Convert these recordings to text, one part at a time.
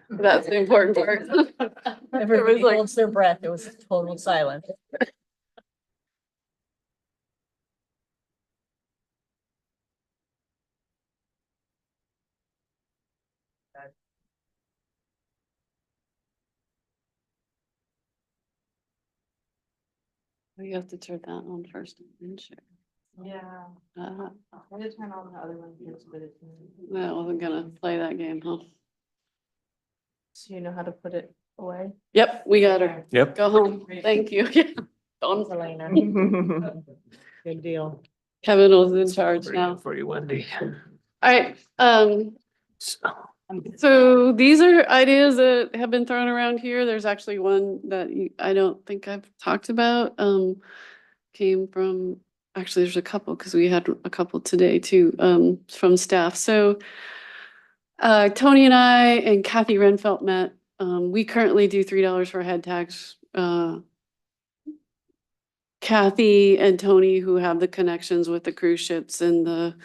That's the important part. Everybody like- holds their breath. It was total silence. We have to turn that on first and then share. Yeah. Uh, I'm gonna turn on the other one here so that it's. I wasn't gonna play that game, huh? So you know how to put it away? Yep, we got her. Yep. Go home. Thank you. Yeah. Dawn's- Elena. Good deal. Kevin was in charge now. For you, Wendy. All right, so these are ideas that have been thrown around here. There's actually one that I don't think I've talked about. Came from, actually, there's a couple because we had a couple today too, from staff. So Tony and I and Kathy Renfelt met. We currently do $3 for head tax. Kathy and Tony, who have the connections with the cruise ships and the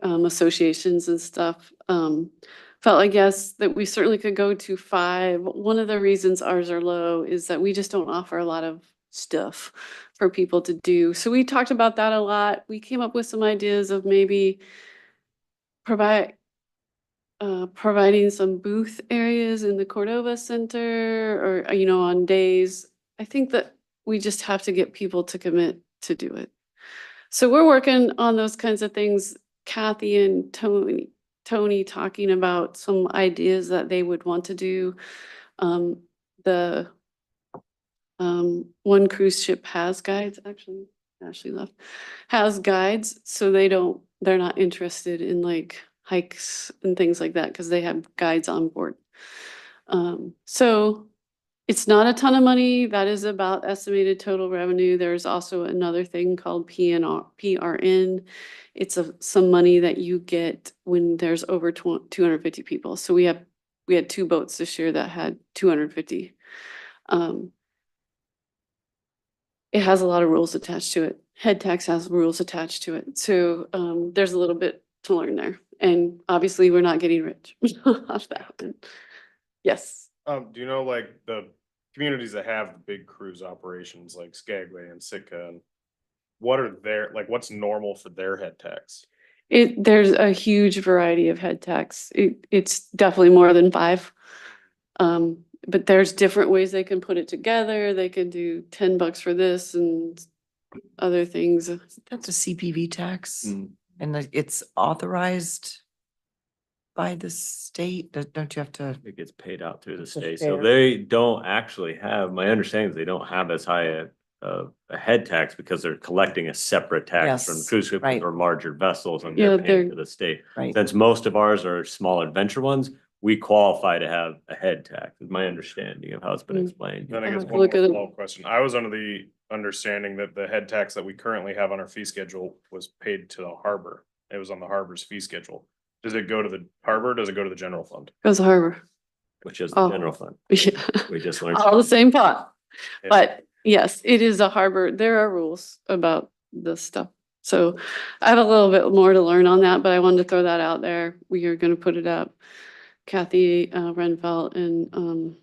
associations and stuff, felt like, yes, that we certainly could go to 5. One of the reasons ours are low is that we just don't offer a lot of stuff for people to do. So we talked about that a lot. We came up with some ideas of maybe providing some booth areas in the Cordova Center or, on days. I think that we just have to get people to commit to do it. So we're working on those kinds of things. Kathy and Tony talking about some ideas that they would want to do. The one cruise ship has guides, actually, Ashley left, has guides, so they're not interested in like hikes and things like that because they have guides on board. So it's not a ton of money. That is about estimated total revenue. There's also another thing called PRN. It's some money that you get when there's over 250 people. So we had 2 boats this year that had 250. It has a lot of rules attached to it. Head tax has rules attached to it. So there's a little bit to learn there. And obviously we're not getting rich off that. Yes. Do you know, like, the communities that have the big cruise operations like Skagway and Sitka, and what are their, like, what's normal for their head tax? There's a huge variety of head tax. It's definitely more than 5. But there's different ways they can put it together. They can do $10 for this and other things. That's a CPV tax Mm. and it's authorized by the state. Don't you have to? It gets paid out through the It's a state, so fair- they don't actually have, my understanding is they don't have as high a head tax because they're collecting a separate tax from the Yes, cruise ship right. or larger vessels and Yeah, they're paying they're- to the state. Right. Since most of ours are small adventure ones, we qualify to have a head tax, is my understanding of how it's been Mm. explained. Then I I'll guess have to one look more at it. follow-up question. I was under the understanding that the head tax that we currently have on our fee schedule was paid to the harbor. It was on the harbor's fee schedule. Does it go to the harbor? Or does it go to the general fund? Goes to Harbor. Which is Oh. the general fund. Yeah. We just learned. All the same pot. Yeah. But yes, it is a harbor. There are rules about this stuff. So I have a little bit more to learn on that, but I wanted to throw that out there. We are gonna put it up. Kathy Renfelt and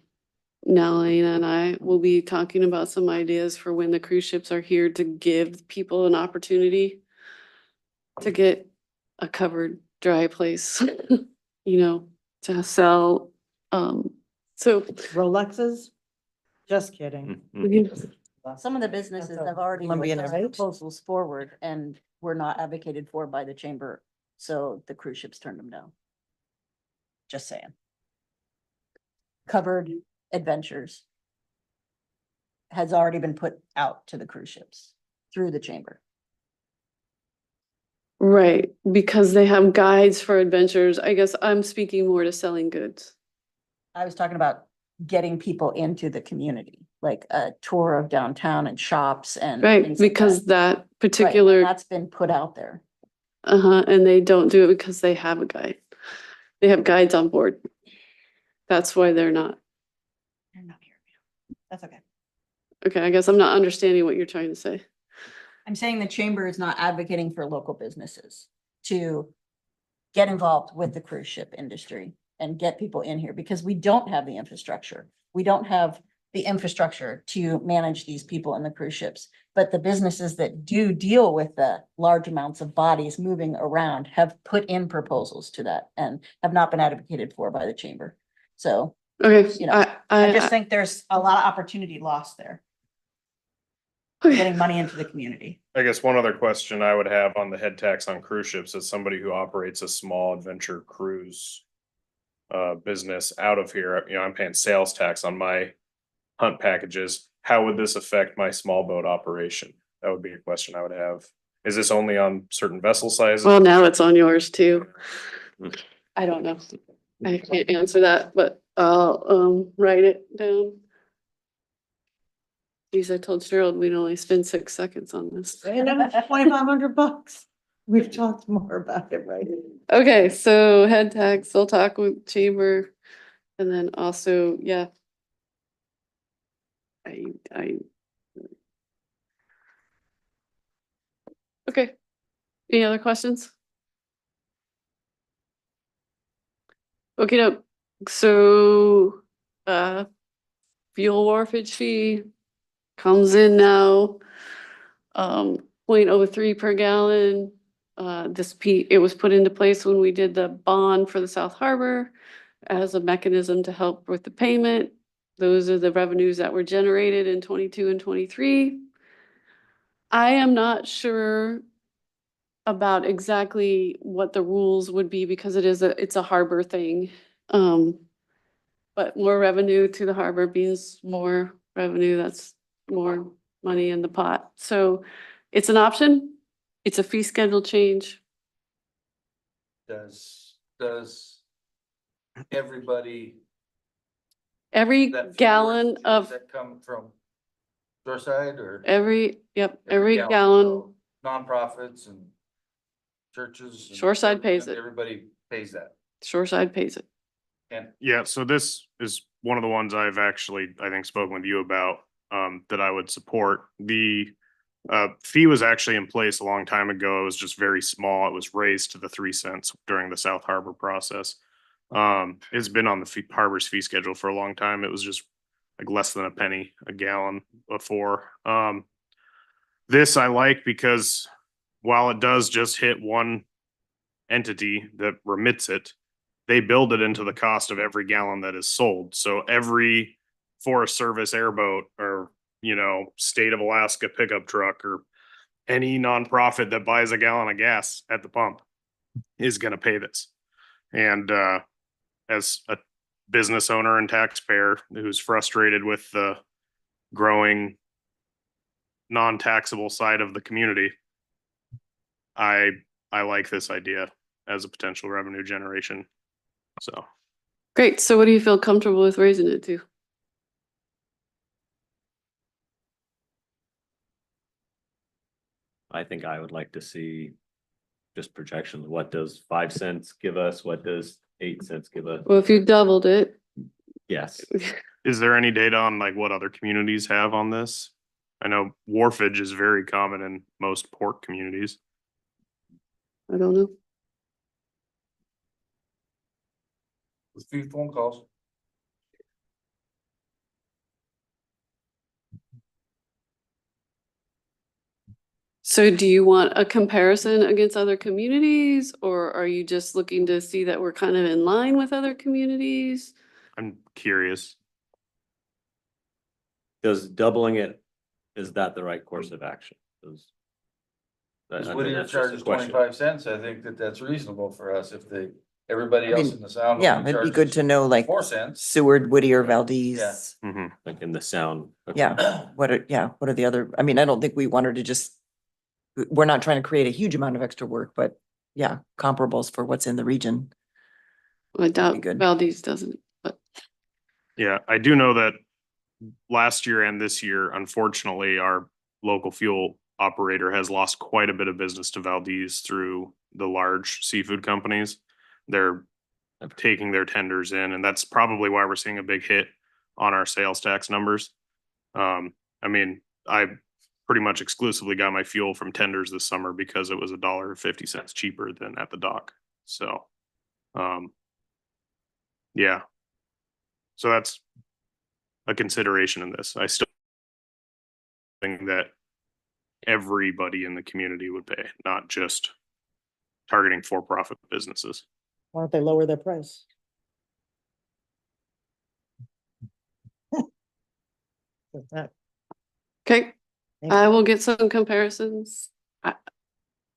Nalena and I will be talking about some ideas for when the cruise ships are here to give people an opportunity to get a covered dry place, to sell. So Rolexes? Just kidding. Mhm. Some of the businesses That's a have already put Colombian their event. proposals forward and were not advocated for by the chamber, so the cruise ships turned them down. Just saying. Covered adventures has already been put out to the cruise ships through the chamber. right, because they have guides for adventures. I guess I'm speaking more to selling goods. I was talking about getting people into the community, like a tour of downtown and shops and. Right, things like because that Right, particular, that's been put out there. and they don't do it because they have a guide. They have guides on board. That's why they're not. You're not hearing me. That's okay. Okay, I guess I'm not understanding what you're trying to say. I'm saying the chamber is not advocating for local businesses to get involved with the cruise ship industry. and get people in here because we don't have the infrastructure. We don't have the infrastructure to manage these people in the cruise ships. But the businesses that do deal with the large amounts of bodies moving around have put in proposals to that and have not been advocated for by the chamber. So Okay, You know, I, I just I, think there's a lot of opportunity lost there, okay. getting money into the community. I guess one other question I would have on the head tax on cruise ships as somebody who operates a small adventure cruise business out of here, you know, I'm paying sales tax on my hunt packages. How would this affect my small boat operation? That would be a question I would have. Is this only on certain vessel sizes? Well, now it's on yours too. I don't know. I can't answer that, but I'll, write it down. Geez, I told Cheryl we'd only spend 6 seconds on this. And $2,500. We've talked more about it, right? Okay, so head tax, I'll talk with chamber. And then also, yeah. I. Okay. Any other questions? Okay, no, so, fuel wharfage fee comes in now. 0.03 per gallon. It was put into place when we did the bond for the South Harbor as a mechanism to help with the payment. Those are the revenues that were generated in 22 and 23. I am not sure about exactly what the rules would be because it's a harbor thing. But more revenue to the harbor means more revenue, that's more money in the pot. So it's an option. It's a fee schedule change. Does everybody Every that. gallon of, That come from Shoreside or? every Every gallon, so nonprofits and churches. and Shoreside pays it. Everybody pays that. Shoreside pays it. And Yeah, so this is one of the ones I've actually, I think, spoken with you about, that I would support. The fee was actually in place a long time ago. It was just very small. It was raised to the 3 cents during the South Harbor process. It's been on the harbor's fee schedule for a long time. It was just like less than a penny a gallon before. This I like because while it does just hit one entity that remits it, they build it into the cost of every gallon that is sold. So every Forest Service airboat or, you know, state of Alaska pickup truck or any nonprofit that buys a gallon of gas at the pump is going to pay this. And as a business owner and taxpayer who's frustrated with the growing non-taxable side of the community, I like this idea as a potential revenue generation. So. Great. So what do you feel comfortable with raising it to? I think I would like to see just projections. What does 5 cents give us? What does 8 cents give us? Well, if you doubled it, Yes. Is there any data on like what other communities have on this? I know wharfage is very common in most port communities. I don't know. with few phone calls. So do you want a comparison against other communities, or are you just looking to see that we're kind of in line with other communities? I'm curious. Does doubling it, is that the right course of action? Because I think Whittier that's just a charges question. 25 cents, I think that's reasonable for us if everybody I else mean, in the sound. Yeah, only it'd be good charges to know like 4 cents. Seward, Whittier, Valdez. Mhm. Like in the sound. Okay. Yeah, what are the other, I mean, I don't think we wanted to just, we're not trying to create a huge amount of extra work, but yeah, comparables for what's in the region. I doubt good. Valdez doesn't, but Yeah, I do know that last year and this year, unfortunately, our local fuel operator has lost quite a bit of business to Valdez through the large seafood companies. They're taking their tenders in, and that's probably why we're seeing a big hit on our sales tax numbers. I mean, I pretty much exclusively got my fuel from tenders this summer because it was $1.50 cheaper than at the dock. So, Yeah. So that's a consideration in this. I still think that everybody in the community would pay, not just targeting for-profit businesses. Why don't they lower their price? That- Okay, Maybe. I will get some comparisons.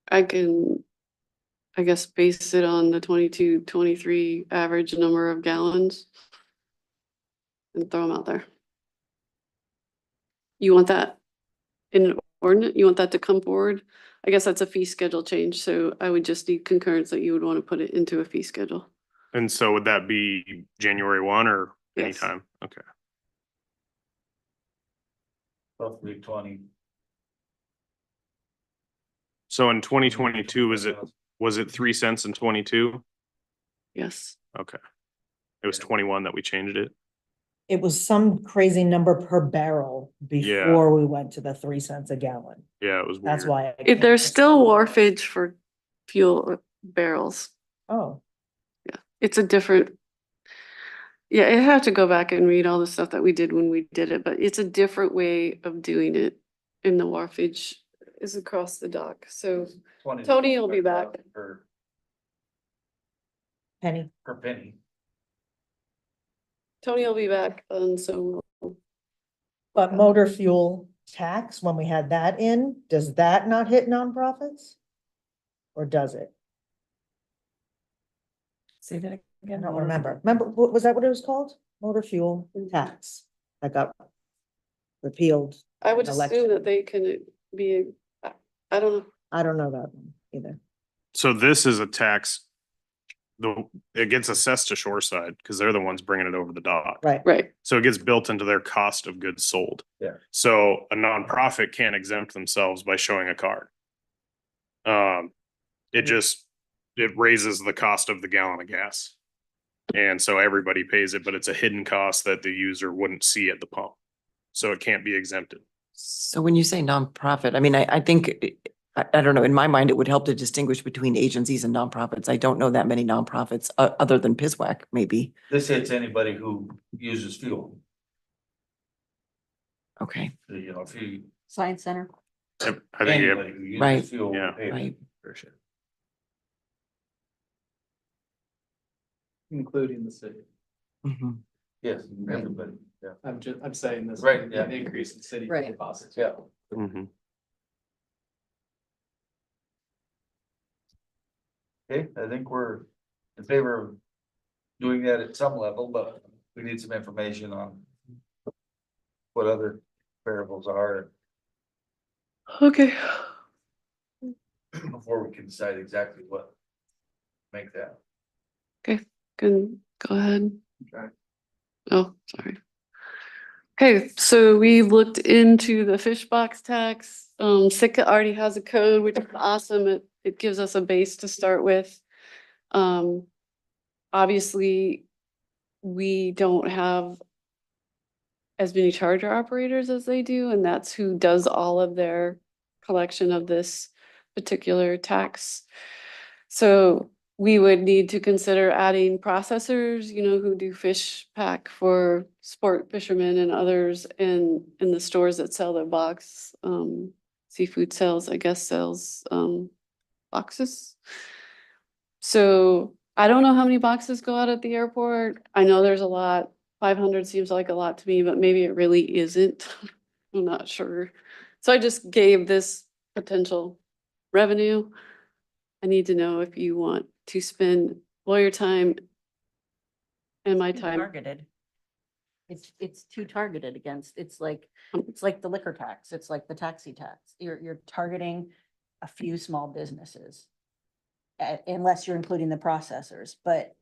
I can, I guess, base it on the 22, 23 average number of gallons and throw them out there. You want that in an ordinance? You want that to come forward? I guess that's a fee schedule change, so I would just need concurrence that you would want to put it into a fee schedule. And so would that be January 1 or Yes. anytime? Okay. Roughly 20. So in 2022, was it 3 cents in 22? Yes. Okay. It was 21 that we changed it. It was some crazy number per barrel before we went to the 3 cents a gallon. Yeah, it was That's weird. why. I If can't there's just- still wharfage for fuel barrels, Oh, it's a different. Yeah, I have to go back and read all the stuff that we did when we did it, but it's a different way of doing it. And the wharfage is across the dock, so 20 Tony will be back. Per penny. penny. Tony will be back, and so But motor fuel tax, when we had that in, does that not hit nonprofits? Or does it? Say that I again. don't remember. Remember, was that what it was called? Motor fuel tax that got repealed. I would Election. assume that they can be, I don't know. I don't know that one either. So this is a tax. It gets assessed to Shoreside because they're the ones bringing it over the dock. Right. Right, So it gets built into their cost of goods sold. Yeah. So a nonprofit can't exempt themselves by showing a card. It raises the cost of the gallon of gas. And so everybody pays it, but it's a hidden cost that the user wouldn't see at the pump. So it can't be exempted. So when you say nonprofit, I mean, I think, I don't know, in my mind, it would help to distinguish between agencies and nonprofits. I don't know that many nonprofits, other than PISWAC, maybe. This hits anybody who uses fuel. Okay, You know, if you, Science Center. I think anybody who Right. uses fuel. will Yeah. pay right. for shit. Including the city. Mhm. Yes, everybody, yeah. I'm saying this. Right, yeah. An increase in city Right. deposits. Yeah. Mhm. Okay, I think we're in favor of doing that at some level, but we need some information on what other variables are okay. before we can decide exactly what make that. Can go ahead. Okay. Oh, sorry. Okay, so we looked into the fish box tax. Sitka already has a code, which is awesome. It gives us a base to start with. Obviously, we don't have as many charger operators as they do, and that's who does all of their collection of this particular tax. So we would need to consider adding processors, who do fish pack for sport fishermen and others in the stores that sell their box. Seafood sells, I guess, sells boxes. So I don't know how many boxes go out at the airport. I know there's a lot. 500 seems like a lot to me, but maybe it really isn't. I'm not sure. So I just gave this potential revenue. I need to know if you want to spend lawyer time and my Too time. Targeted. It's too targeted against, it's like the liquor tax, it's like the taxi tax. You're targeting a few small businesses. Unless you're including the processors, but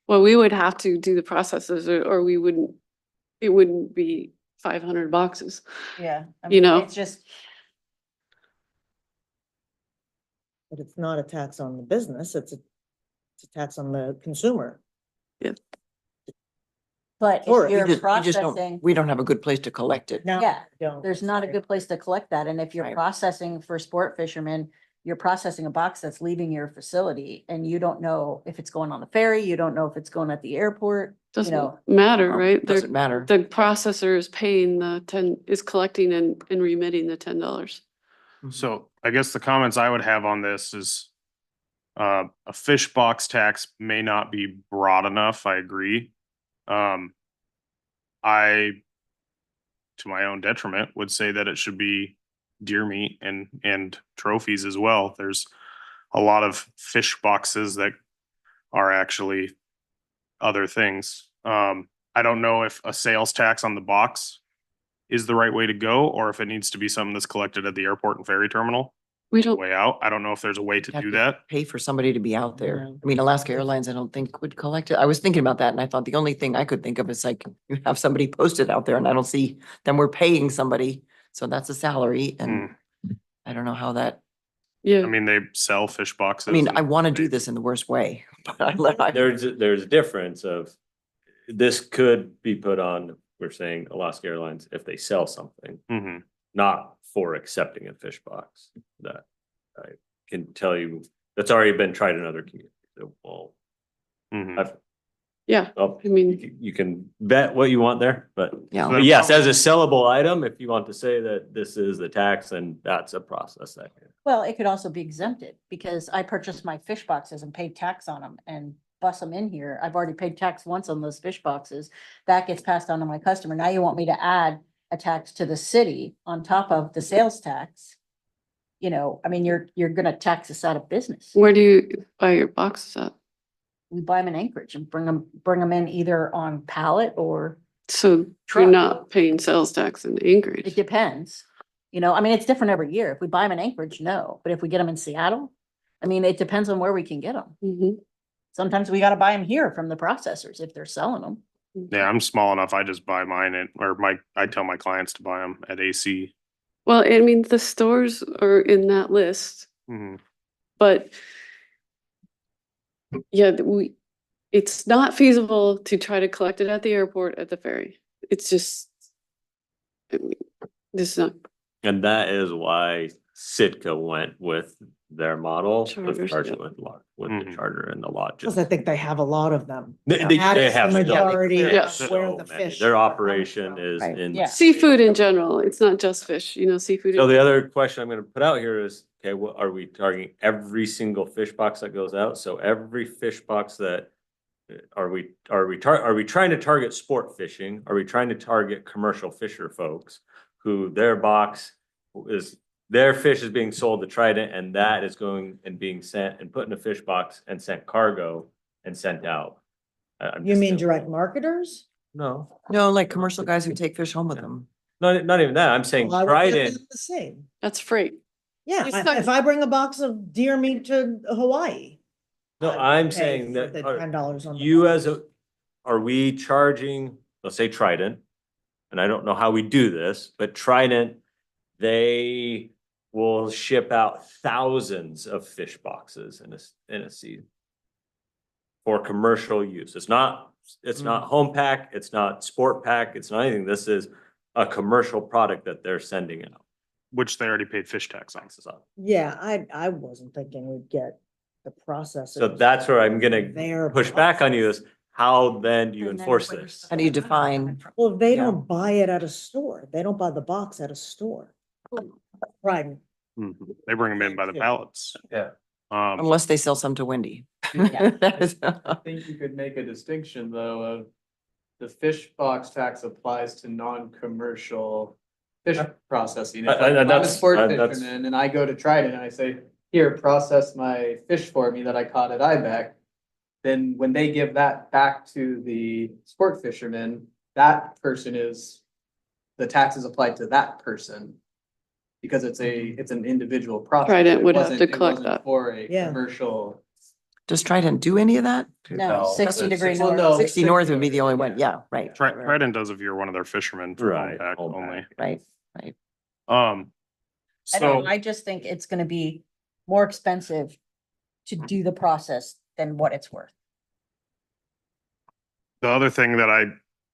Well, we would have to do the processes or we wouldn't, it wouldn't be 500 boxes. yeah. I You mean, know. It's just, But it's not a tax on the business, it's a tax on the consumer. but Or if you you're You just don't, processing, we don't have a good place to collect it. No, Yeah, don't. there's not a Sorry. good place to collect that. And if you're Right. processing for sport fishermen, you're processing a box that's leaving your facility and you don't know if it's going on the ferry, you don't know if it's going at the airport, you know. Doesn't matter, Well, right? Doesn't matter. The processor is paying is collecting and remitting the $10. So I guess the comments I would have on this is a fish box tax may not be broad enough. I agree. I, to my own detriment, would say that it should be deer meat and trophies as well. There's a lot of fish boxes that are actually other things. I don't know if a sales tax on the box is the right way to go, or if it needs to be something that's collected at the airport and ferry terminal We don't, way out. I don't know if there's a way to Have do to that. Pay for somebody to be out there. I mean, Alaska Airlines, I don't think would collect it. I was thinking about that and I thought the only thing I could think of is like, you have somebody posted out there and I don't see them, we're paying somebody. So that's a salary and I don't know how that, yeah. I mean, they sell fish boxes. I mean, and I want to they- do this in the worst way, but There's a difference of, this could be put on, we're saying Alaska Airlines, if they sell something, Mhm. not for accepting a fish box. That I can tell you, that's already been tried in other communities. So, well, Mhm. I've, Yeah, well, I mean, you can bet what you want there, but yeah. but yes, as a sellable item, if you want to say that this is the tax, and that's a process that. Well, it could also be exempted because I purchased my fish boxes and paid tax on them and bust them in here. I've already paid tax once on those fish boxes. That gets passed on to my customer. Now you want me to add a tax to the city on top of the sales tax? You know, I mean, you're gonna tax us out of business. where do you buy your boxes at? We buy them in Anchorage and bring them in either on pallet or So you're Truck. not paying sales tax in it Anchorage. depends. You know, I mean, it's different every year. If we buy them in Anchorage, no, but if we get them in Seattle, I mean, it depends on where we can get them. Mhm. Sometimes we gotta buy them here from the processors if they're selling them. Yeah, I'm small enough. I just buy mine I tell my clients to buy them at AC. Well, I mean, the stores are in that list, Mhm. but yeah, it's not feasible to try to collect it at the airport at the ferry. It's just, I mean, this is not, And that is why Sitka went with their model Charters, of charging yeah. with Mhm. the charter and the lodges. Because I think they have a lot of them. They That's have the so- majority Yeah. of where so the many. fish. Their are coming operation from. is Right. in. Yeah. seafood in general. It's not just fish, seafood. So the other question I'm gonna put out here is, okay, what are we targeting every single fish box that goes out? So every fish box that, are we trying to target sport fishing? Are we trying to target commercial fisher folks who their box is, their fish is being sold to Trident and that is going and being sent and put in a fish box and sent cargo and sent out? I'm You just mean thinking- direct marketers? No, No, like commercial guys who take fish home with them. not even that. I'm saying Why would they Trident. do the same. That's freight. Yeah, It's not- if I bring a box of deer meat to Hawaii. No, I I'm pay saying for that, the are $10 on the you box. as a, are we charging, let's say Trident, and I don't know how we do this, but Trident, they will ship out thousands of fish boxes in a season for commercial use. It's not home pack, it's not sport pack, it's not anything. This is a commercial product that they're sending out. Which they already paid fish tax on. Yeah, I wasn't thinking we'd get the processors. So that's where I'm gonna Their push back on you is, how then do you And then enforce where's this? How do you define? Well, they Yeah. don't buy it at a store. They don't buy the box at a store. Right. Mhm. They bring them in by the pallets. Yeah. Unless they sell some to Wendy. Yeah. That is- I think you could make a distinction though of the fish box tax applies to non-commercial fish processing. If I'm a that's- sport that's- fisherman and I go to Trident and I say, here, process my fish for me that I caught at IBEC. Then when they give that back to the sport fisherman, that person the tax is applied to that person. Because it's an individual process. Trident It would have wasn't- to it collect wasn't that. For a Yeah. commercial. Does Trident do any of that? No, No, 60 degree it's- well, north. no. 60 north would be the only Yeah. one. Yeah, right. Trident does if you're one of their fishermen for home Right, pack home only. Right. I don't So know, I just think it's gonna be more expensive to do the process than what it's worth. the other thing that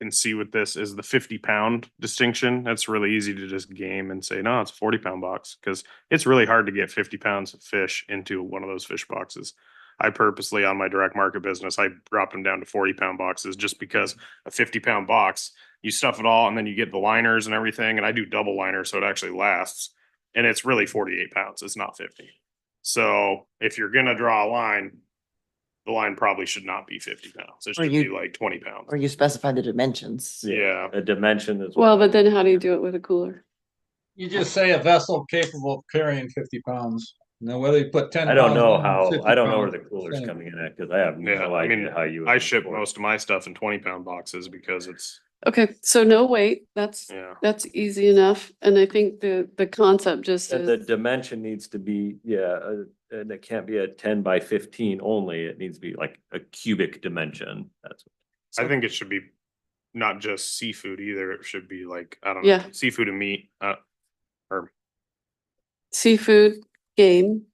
and see with this is the 50-pound distinction. That's really easy to just game and say, no, it's a 40-pound box, because it's really hard to get 50 pounds of fish into one of those fish boxes. I purposely, on my direct market business, I dropped them down to 40-pound boxes, just because a 50-pound box, you stuff it all and then you get the liners and everything. And I do double liner, so it actually lasts. And it's really 48 pounds. It's not 50. So if you're gonna draw a line, the line probably should not be 50 pounds. It Or should you- be like 20 pounds. Or you specify the dimensions. Yeah. A dimension is. Well, but then how do you do it with a cooler? You just say a vessel capable of carrying 50 pounds. Now, whether you put 10. I don't know pounds in or how, 50 I don't know where pounds, the cooler's same. coming in at, cause I have Yeah, no I mean, idea how you. would I ship transport it. most of my stuff in 20-pound boxes because it's, Okay, so no weight, that's yeah. easy enough, and I think the concept just And the is, dimension needs to be, and it can't be a 10 by 15 only, it needs to be like a cubic dimension, that's. I think it should be not just seafood either. It should be like, I don't know, Yeah. seafood and meat, or, seafood, game.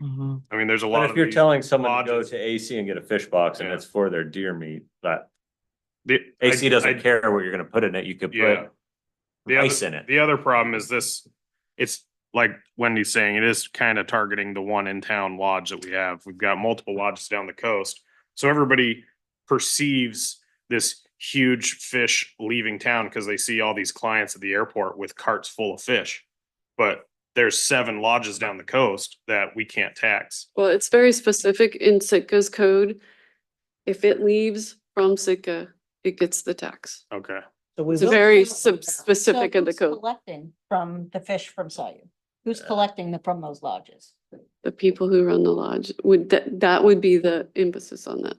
Mhm. I mean, there's a But lot if of you're these telling someone to go lodges- to AC and get a fish box and Yeah. it's for their deer meat, that I- AC doesn't I- care what you're gonna put in it, you could Yeah. put The ice other, in it. the other problem is this, it's like Wendy's saying, it is kind of targeting the one in town lodge that we have. We've got multiple lodges down the coast. So everybody perceives this huge fish leaving town because they see all these clients at the airport with carts full of fish. But there's 7 lodges down the coast that we can't tax. Well, it's very specific in Sitka's code. If it leaves from Sitka, it gets the tax. Okay. So we It's a will very talk about that. specific in the who's code. Collecting from the fish from Sayou? Who's collecting from those lodges? The people who run the lodge would, that would be the emphasis on that.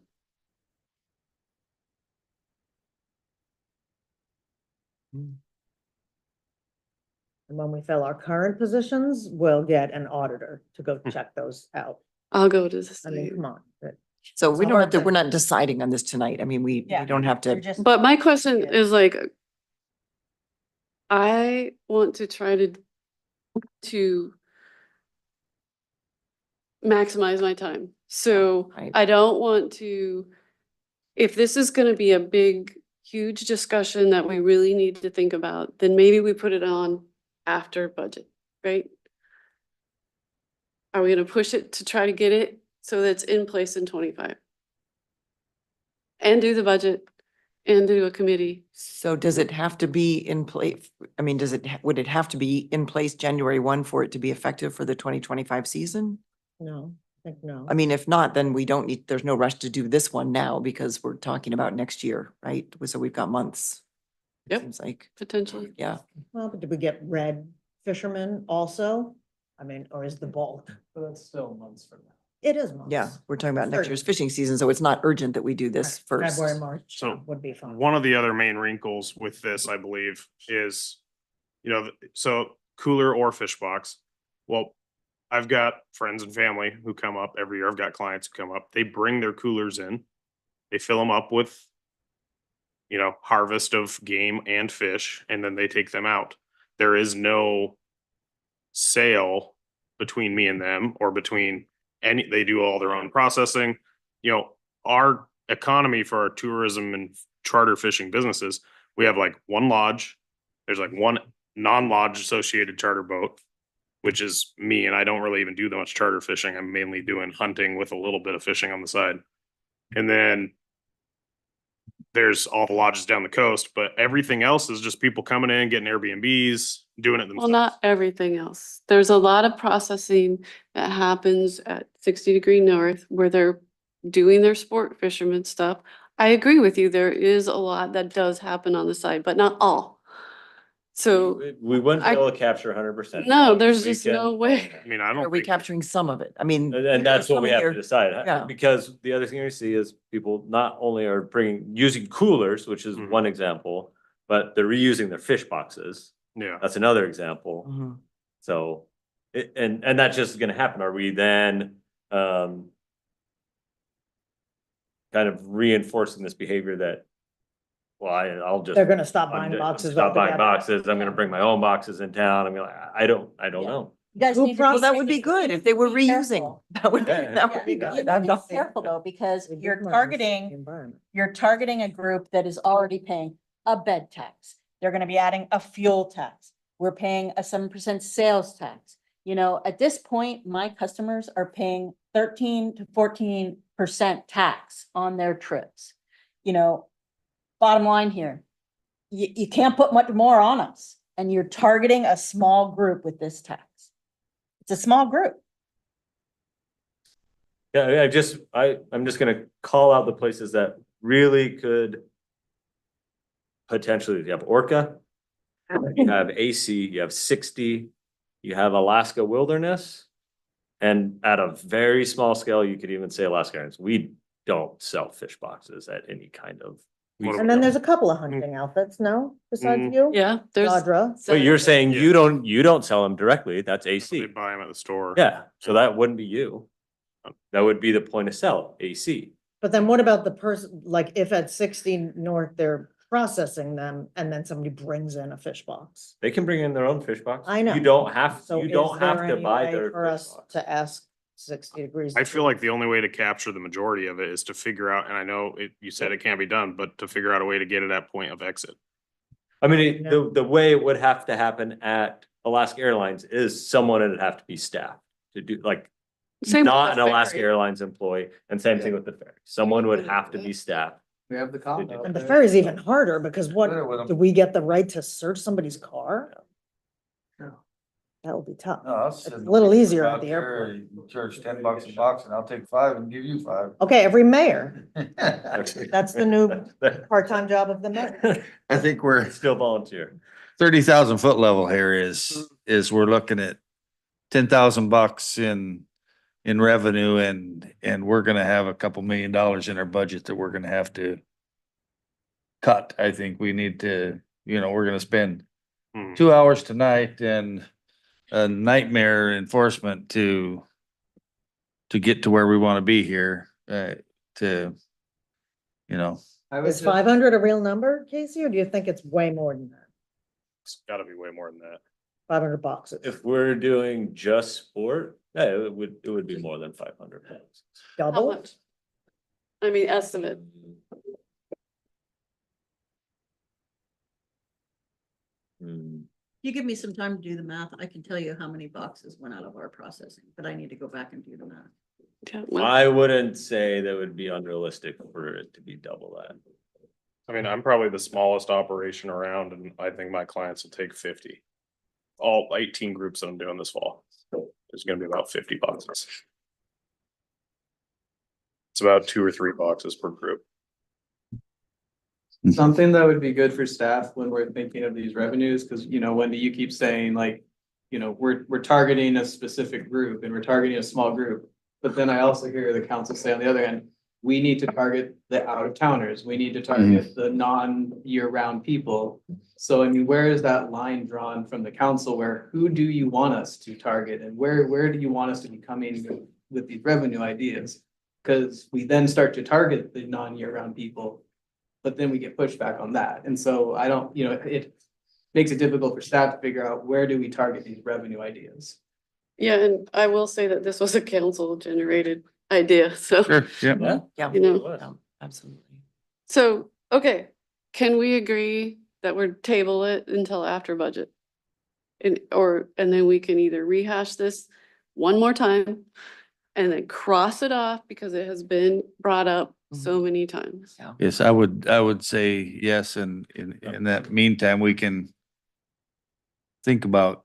And when we fill our current positions, we'll get an auditor to go Hmm. check those out. I'll go to the I mean, state. come on. So It's we a don't have hard to, thing. we're not deciding on this tonight. I mean, we Yeah, don't have You're to. just- But my question Yeah. is like, I want to try to maximize my time. So Right. I don't want to, if this is gonna be a big, huge discussion that we really need to think about, then maybe we put it on after budget, right? Are we gonna push it to try to get it so that's in place in 25? And do the budget and do a committee. So does it have to be in place? I mean, would it have to be in place January 1 for it to be effective for the 2025 season? No, I think no. I mean, if not, then we don't need, there's no rush to do this one now because we're talking about next year, right? So we've got months. It Yep. Seems like, Potentially. yeah. Well, but did we get red fishermen also? I mean, or is the bulk? But that's still months from now. It is months. Yeah, we're talking about next Sure. year's fishing season, so it's not urgent that we do this Right, first. February, March So, would be fine. One of the other main wrinkles with this, I believe, is, so cooler or fish box. Well, I've got friends and family who come up every year. I've got clients who come up. They bring their coolers in. They fill them up with, harvest of game and fish, and then they take them out. There is no sale between me and them or between they do all their own processing. Our economy for our tourism and charter fishing businesses, we have like one lodge. There's like one non-lodge associated charter boat, which is me, and I don't really even do that much charter fishing. I'm mainly doing hunting with a little bit of fishing on the side. And then there's all the lodges down the coast, but everything else is just people coming in, getting Airbnbs, doing it Well, themselves. not everything else. There's a lot of processing that happens at 60° North where they're doing their sport fisherman stuff. I agree with you. There is a lot that does happen on the side, but not all. So, We wouldn't be I- able to capture 100%. no, there's just no way. I mean, I Are don't we think, capturing some of it? I mean. And that's what we have to here- decide, Yeah. because the other thing we see is people not only are using coolers, which is Mhm. one example, but they're reusing their fish boxes. yeah. That's another example. Mhm. So, and that's just gonna happen. Are we then, kind of reinforcing this behavior that, well, I'll just. They're gonna stop I'm buying just- boxes. Stop buying altogether. boxes. I'm gonna bring my own boxes in town. I mean, I don't Yeah. know. You guys Who need to Well, that would be be- good if they were be reusing. careful. That would, Yeah. that would be Yeah. good. You I'm need to not be careful though, because We do you're want the targeting environment. you're targeting a group that is already paying. a bed tax. They're gonna be adding a fuel tax. We're paying a 7% sales tax. You know, at this point, my customers are paying 13 to 14% tax on their trips. You know, bottom line here, you can't put much more on us, and you're targeting a small group with this tax. It's a small group. Yeah, I'm just gonna call out the places that really could potentially, you have Orca, you have AC, you have 60, you have Alaska Wilderness. And at a very small scale, you could even say Alaska Airlines. We don't sell fish boxes at any kind of. And then there's a couple of hunting outfits, no, besides Mm. you? Yeah, there's. Audra. But you're saying Yeah. you don't sell them directly, that's They AC. buy them at the store. Yeah, so that wouldn't be you. That would be the point of sale, AC. But then what about the person, like if at 60 North, they're processing them and then somebody brings in a fish box? They can bring in their own fish box. I know. You don't have, So you is don't have there to any buy way their for fish us box. to ask 60 degrees? I feel like the only way to capture the majority of it is to figure out, and I know you said it can't be done, but to figure out a way to get it at point of exit. I mean, Yeah. the way it would have to happen at Alaska Airlines is someone would have to be staffed to do, like, Same with not the an Alaska ferry. Airlines employee, and same thing with the ferry. Someone would have to be staffed. We have the cop. out And the there. ferry's even harder because what, Better with 'em. do we get the right to search somebody's car? No. That would be tough. No, I'll It's send a the little people easier at out the there, airport. you charge $10 a box and I'll take 5 and give you 5. Okay, every mayor, I that's the new part-time job of the mayor. think we're Still volunteer. 30,000 foot level here is we're looking at $10,000 in revenue and we're gonna have a couple $1 million in our budget that we're gonna have to cut. I think we need to, we're gonna spend Hmm. 2 hours tonight and a nightmare enforcement to get to where we want to be here, I would Is just- 500 a real number, Casey, or do you think it's way more than that? It's gotta be way more than that. 500 boxes, If we're doing just sport, yeah, it would be more than 500 pounds. How double? much? I mean, estimate. Hmm. You give me some time to do the math, I can tell you how many boxes went out of our processing, but I need to go back and do the math. Yeah, well, I wouldn't say that would be unrealistic for it to be double that. I mean, I'm probably the smallest operation around and I think my clients will take 50. All 18 groups that I'm doing this fall. There's gonna be about 50 boxes. It's about 2 or 3 boxes per group. Something that would be good for staff when we're thinking of these revenues, because Wendy, you keep saying like, we're targeting a specific group and we're targeting a small group. But then I also hear the council say on the other hand, we need to target the out of towners, we need to target the non-year round people. So I mean, where is that line drawn from the council where who do you want us to target and where do you want us to be coming with these revenue ideas? Because we then start to target the non-year round people. But then we get pushback on that. And so I don't, it makes it difficult for staff to figure out where do we target these revenue ideas? yeah, and I will say that this was a council generated idea, so. Yeah. Yeah, You know, yeah, absolutely. so, okay, can we agree that we're table it until after budget? And then we can either rehash this one more time and then cross it off because it has been brought up so many times. Yeah. Yes, I would say yes, and in that meantime, we can think about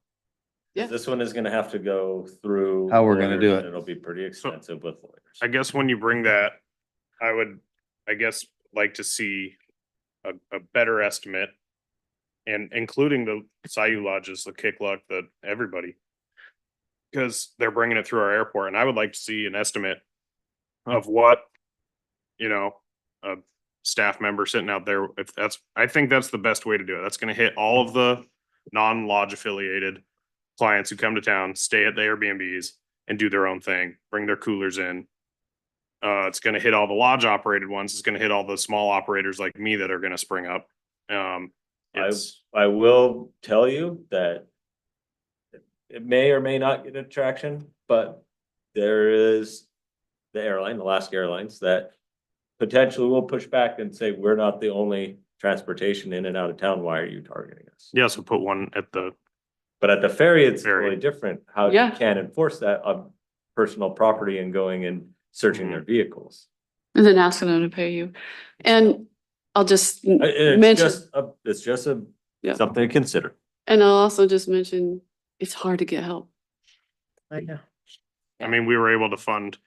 Yeah. This one is gonna have to go through. How we're gonna do lawyers, it. and it'll be pretty expensive with lawyers. I guess when you bring that, I would, like to see a better estimate. And including the Sayu lodges, the Kick Luck, the everybody. Cause they're bringing it through our airport and I would like to see an estimate of what, a staff member sitting out there, I think that's the best way to do it. That's gonna hit all of the non-lodge affiliated clients who come to town, stay at the Airbnbs and do their own thing, bring their coolers in. It's gonna hit all the lodge operated ones. It's gonna hit all the small operators like me that are gonna spring up. It's, I will tell you that it may or may not get attraction, but there is the airline, Alaska Airlines, that potentially will push back and say, we're not the only transportation in and out of town, why are you targeting us? Yeah, so put one at the, But at the ferry, it's Ferry. totally different. How you Yeah. can't enforce that on personal property and going and searching their vehicles. And then asking them to pay you. And I'll just It's mention, just a, Yeah. something to consider. and I'll also just mention, it's hard to get help. I know. I mean, we were able to fund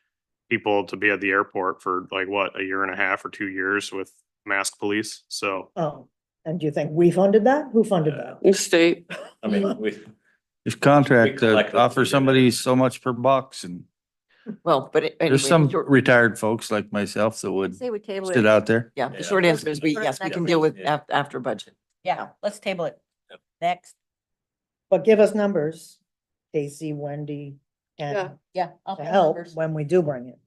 people to be at the airport for like, what, a year and a half or 2 years with mask police, so. Oh, and do you think we funded that? Who funded that? The state, I mean, we, If contract We to collectively offer did it. somebody so much per box and Well, but anyway, there's some the short- retired folks like myself that would Say we table sit it. out there. yeah, the Yeah. short answer is we, Put it yes, we next can week. deal with Yeah. after budget. Yeah, let's table it. Next. But give us numbers, Casey, Wendy, Yeah. and Yeah. I'll to have help numbers. when we do bring it.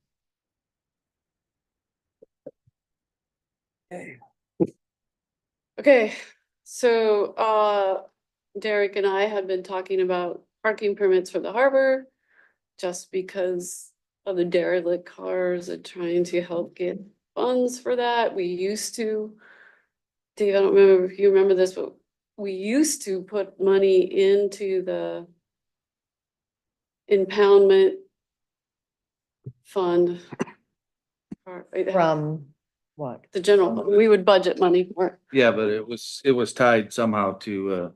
okay, so, Derek and I had been talking about parking permits for the harbor. Just because of the derelict cars and trying to help get funds for that, we used to. Dave, I don't remember if you remember this, but we used to put money into the impoundment fund. From what? The general, fund. We would budget money for it. Yeah, but it was tied somehow to,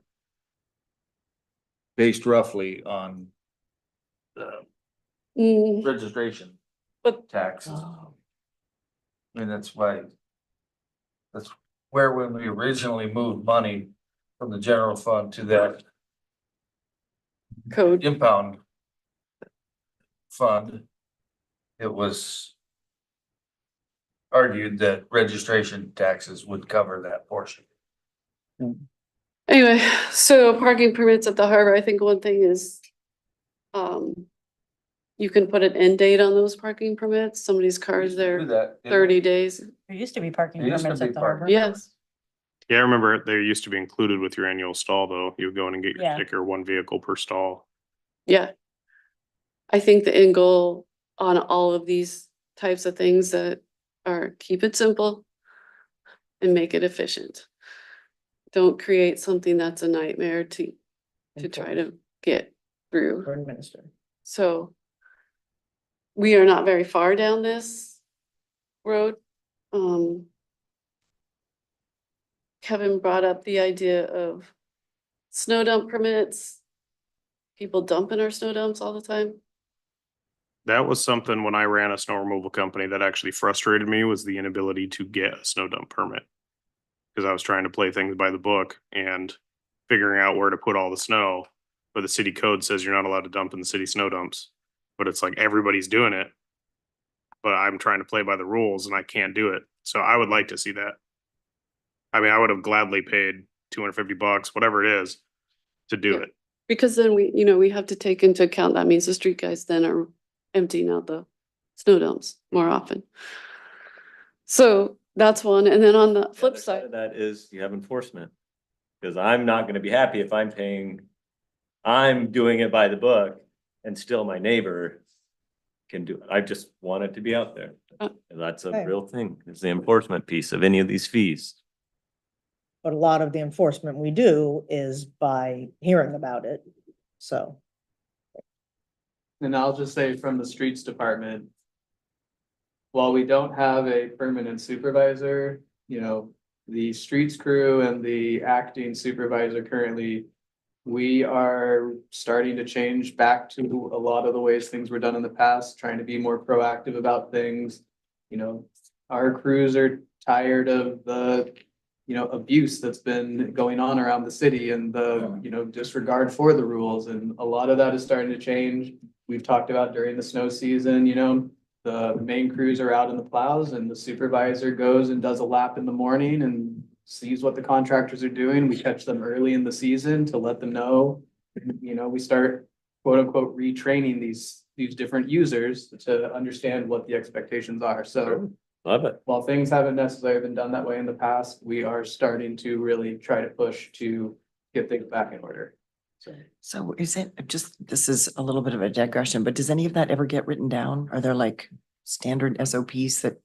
based roughly on registration But taxes. And that's why, that's where when we originally moved money from the general fund to that code, impound fund, it was argued that registration taxes would cover that portion. anyway, so parking permits at the harbor, I think one thing is. You can put an end date on those parking permits, somebody's car is there that. 30 days, There used to be parking There used to permits be at the parking. harbor. yes. Yeah, I remember they used to be included with your annual stall, though. You would go in and get your Yeah. sticker, one vehicle per stall. Yeah. I think the end goal on all of these types of things that are keep it simple and make it efficient. Don't create something that's a nightmare to try to get through. Or administer. So we are not very far down this road. Kevin brought up the idea of snow dump permits. People dumping our snow dumps all the time. That was something when I ran a snow removal company that actually frustrated me, was the inability to get a snow dump permit. Cause I was trying to play things by the book and figuring out where to put all the snow. But the city code says you're not allowed to dump in the city snow dumps, but it's like everybody's doing it. But I'm trying to play by the rules and I can't do it. So I would like to see that. I mean, I would have gladly paid $250, whatever it is, to do Yeah. it. Because then we have to take into account, that means the street guys then are emptying out the snow dumps more often. So that's one, and then on the flip other side, of that is you have enforcement. Cause I'm not gonna be happy if I'm doing it by the book and still my neighbor can do it. I just want it to be out there. And that's a Okay. real thing, is the enforcement piece of any of these fees. But a lot of the enforcement we do is by hearing about it, so. And I'll just say from the streets department. While we don't have a permanent supervisor, the streets crew and the acting supervisor currently. We are starting to change back to a lot of the ways things were done in the past, trying to be more proactive about things. Our crews are tired of the, abuse that's been going on around the city and the, disregard for the rules. And a lot of that is starting to change. We've talked about during the snow season, the main crews are out in the plows and the supervisor goes and does a lap in the morning and sees what the contractors are doing. We catch them early in the season to let them know. We start quote unquote retraining these different users to understand what the expectations are. So Love it. while things haven't necessarily been done that way in the past, we are starting to really try to push to get things back in order. So is it just, this is a little bit of a digression, but does any of that ever get written down? Are there like standard SOPs that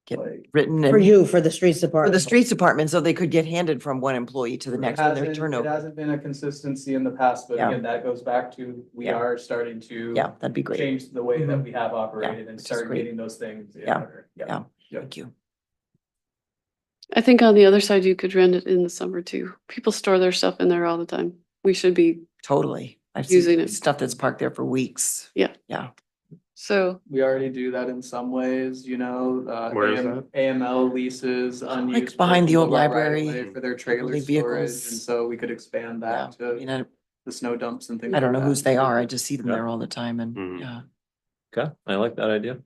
get Like, written For and you, for the streets for department. the streets department, so they could get handed from one employee to the It next when their hasn't, it turnover. hasn't been a consistency in the past, but Yeah. again, that goes back to, we Yeah. are starting to Yeah, that'd be great. change the way that Mhm. we have operated and which is start great. getting those things in Yeah. order. Yeah. Yep. Thank you. I think on the other side, you could rent it in the summer too. People store their stuff in there all the time. We should be, Totally. I've Using seen it. stuff that's parked there for weeks. Yeah. Yeah. so We already do that in some ways, you know, Where is that? AML leases, unused. behind the portions old of our library, right-of-way for their trailer elderly storage, vehicles. and so we could expand Yeah. that I mean, to the snow dumps and things. I don't like know that. whose they are. I just see them Yeah. there all the time and Mhm. yeah. Okay, I like that idea.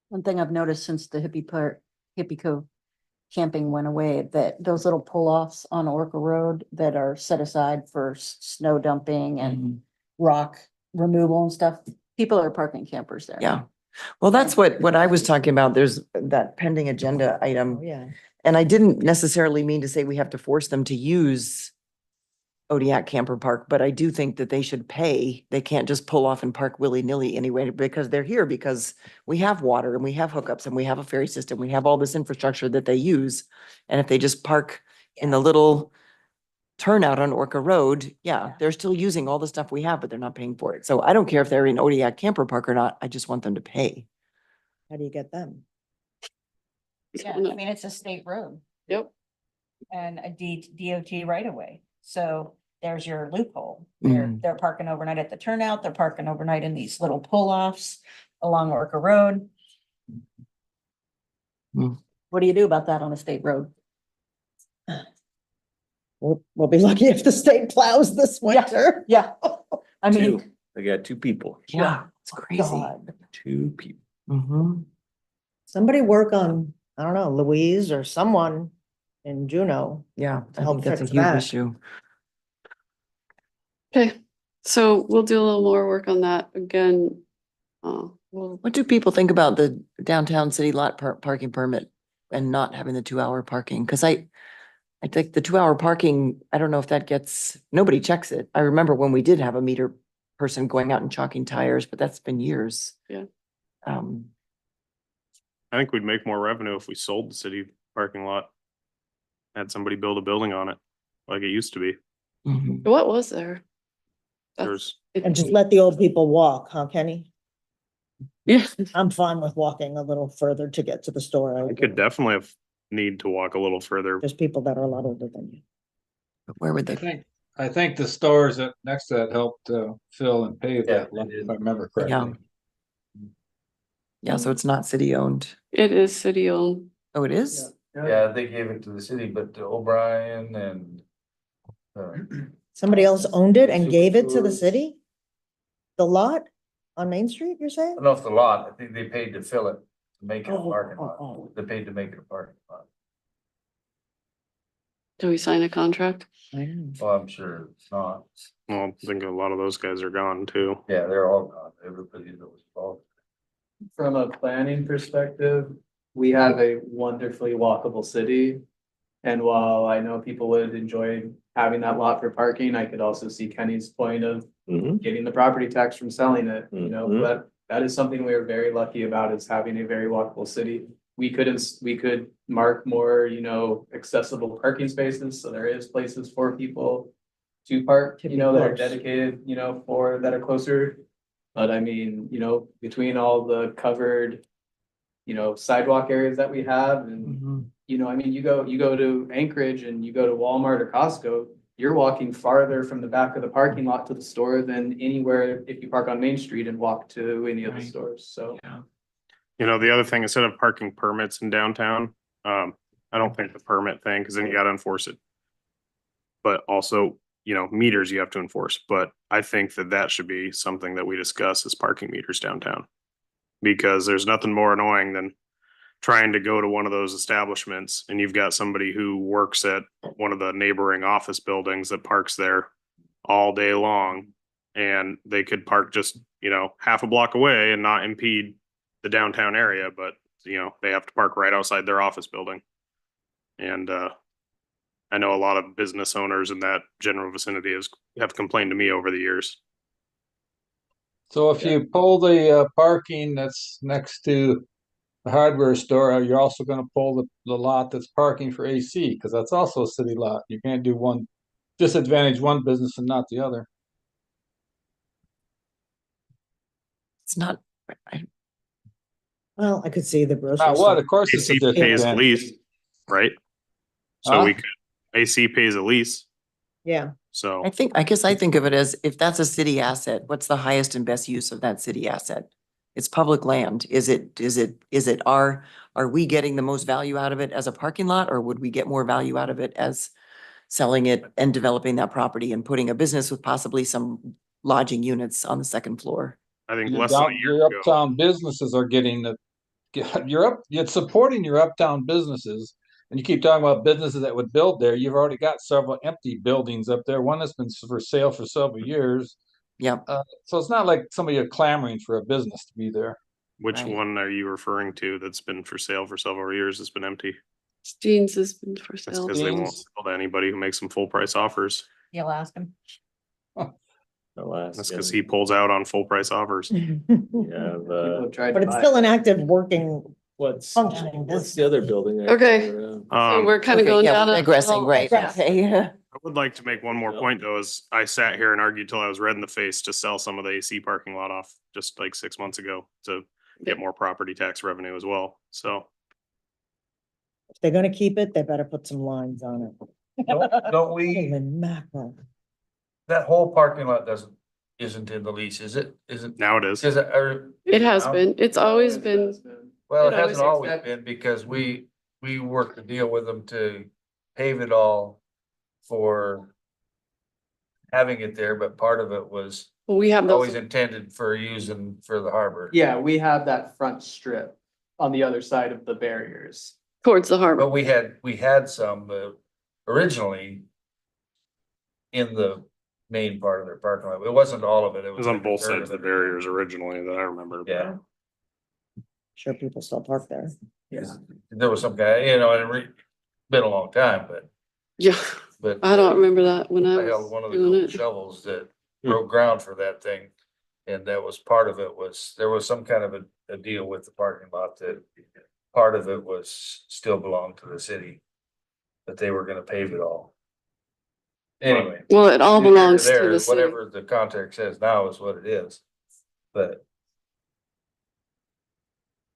One thing I've noticed since the Hippie Cove camping went away, that those little pull-offs on Orca Road that are set aside for snow dumping and Mhm. rock removal and stuff, people are parking campers there. Yeah. Well, that's what I was talking about. There's that pending agenda item. Oh, yeah. And I didn't necessarily mean to say we have to force them to use Odiak Camper Park, but I do think that they should pay. They can't just pull off and park willy-nilly anyway, because they're here because we have water and we have hookups and we have a ferry system. We have all this infrastructure that they use. And if they just park in the little turnout on Orca Road, yeah, they're still using all the stuff we have, but they're not paying for it. So I don't care if they're in Odiak Camper Park or not. I just want them to pay. How do you get them? Yeah, I mean, it's a state road Yep. and a DOT right away. So there's your loophole. Mm. They're parking overnight at the turnout. They're parking overnight in these little pull-offs along Orca Road. Mm. What do you do about that on a state road? We'll be lucky if the state plows this winter. Yeah, I Two, mean, I got two people, Yeah, it's crazy. God. two people. Mhm. Somebody work on, I don't know, Louise or someone in Juneau. Yeah, I help think that's a fix huge that. issue. Okay, so we'll do a little more work on that again. We'll, What do people think about the downtown city lot parking permit and not having the 2-hour parking? Cause I think the 2-hour parking, I don't know if that gets, nobody checks it. I remember when we did have a meter person going out and chalking tires, but that's been years. Yeah. Um, I think we'd make more revenue if we sold the city parking lot. Had somebody build a building on it, like it used to be. mhm. what was there? There's, And just let the old people walk, huh, Kenny? Yeah, I'm fine with walking a little further to get to the store. I could definitely have need to walk a little further. There's people that are a lot older than you. But where would I they? think, I think the stores that next to that helped fill and pave Yeah, that, they lot, did. if I remember Yeah. correctly. Yeah, so it's not city owned. it is city owned. Oh, it is? Yeah, they gave it to the city, but to O'Brien and. Somebody else owned it and gave it to the Superfoods. city? The lot on Main Street, you're saying? I don't know if the lot, I think they paid to fill it, to make it a Oh, parking oh, lot. oh. They paid to make it a parking lot. Do we sign a contract? Well, I'm sure it's not. Well, I think a lot of those guys are gone too. Yeah, they're all gone. Everybody that was involved. From a planning perspective, we have a wonderfully walkable city. And while I know people would enjoy having that lot for parking, I could also see Kenny's point of Mhm. getting the property tax from selling it, you know, Mhm. that is something we are very lucky about, is having a very walkable city. We could mark more, you know, accessible parking spaces, so there is places for people to park, To you be know, that are close. dedicated, you know, for, that are closer. But I mean, you know, between all the covered, you know, sidewalk areas that we have, and Mhm. you know, I mean, you go to Anchorage and you go to Walmart or Costco, you're walking farther from the back of the parking lot to the store than anywhere if you park on Main Street and walk to any of the Right. stores, so. Yeah. You know, the other thing, instead of parking permits in downtown, I don't think the permit thing, because then you gotta enforce it. But also, you know, meters you have to enforce, but I think that that should be something that we discuss as parking meters downtown. Because there's nothing more annoying than trying to go to one of those establishments and you've got somebody who works at one of the neighboring office buildings that parks there all day long. And they could park just, you know, half a block away and not impede the downtown area, but you know, they have to park right outside their office building. And I know a lot of business owners in that general vicinity have complained to me over the years. So if you pull the parking that's next to the hardware store, you're also gonna pull the lot that's parking for AC, because that's also a city lot. You can't do one, disadvantage one business and not the other. It's not, Well, I could see the grocery What, store. of course it's a AC pays a disadvantage. lease, right? So we Huh? could, AC pays a lease, Yeah, so. I guess I think of it as if that's a city asset, what's the highest and best use of that city asset? It's public land. Is it are we getting the most value out of it as a parking lot, or would we get more value out of it as selling it and developing that property and putting a business with possibly some lodging units on the second floor? I think Your less than a down- year your ago, uptown businesses are getting the, you're supporting your uptown businesses. And you keep talking about businesses that would build there. You've already got several empty buildings up there. One that's been for sale for several years. Yep. So it's not like somebody are clamoring for a business to be there. which Right. one are you referring to that's been for sale for several years, has been empty? Jeans has been for That's sale. because they won't Jeans. sell to anybody who makes them full price offers. You'll ask him. Alas, That's because he pulls out on full price offers. We have, People have tried but to it's buy still it. an active working, what's functioning the other building? Okay. around? So we're kind of Okay, going yeah, down. we're a- digressing, right? digress. Okay, yeah. I would like to make one more point though, is I sat here and argued till I was red in the face to sell some of the AC parking lot off just like 6 months ago to get more property tax revenue as well, so. if they're gonna keep it, they better put some lines on it. Don't we, Holy mackerel. that whole parking lot isn't in the lease, is it? Isn't, Now it is. is it, or? It has been. It's always been. Well, It it hasn't always always been because we worked a deal with them to pave it all for having it there, but part of it was We have always those. intended for using for the harbor. Yeah, we have that front strip on the other side of the barriers. Towards the But harbor. we had some originally in the main part of their parking lot. It wasn't all of it. It was on both sides of the barriers originally that I remember. Yeah, Sure, people still park there. yeah. There was some guy, and been a long time, Yeah, but. I don't remember that when I I held was one of the doing gold it. shovels that broke ground for that thing. And that was part of it was, there was some kind of a deal with the parking lot that part of it was still belonged to the city. That they were gonna pave it all. Anyway. Well, it all neither here nor belongs to there, the city. Whatever the contract says now is what it is. But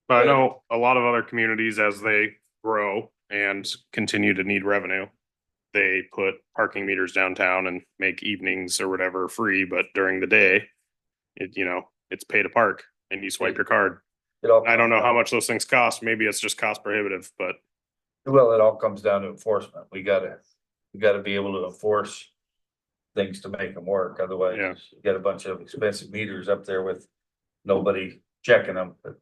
But I know a lot of other communities, as they grow and continue to need revenue, they put parking meters downtown and make evenings or whatever free, but during the day, it's pay to park and you swipe your card. it all. I don't know comes how down- much those things cost. Maybe it's just cost prohibitive, but Well, it all comes down to enforcement. We gotta be able to enforce things to make them work. Yeah. Otherwise, you got a bunch of expensive meters up there with nobody checking them. But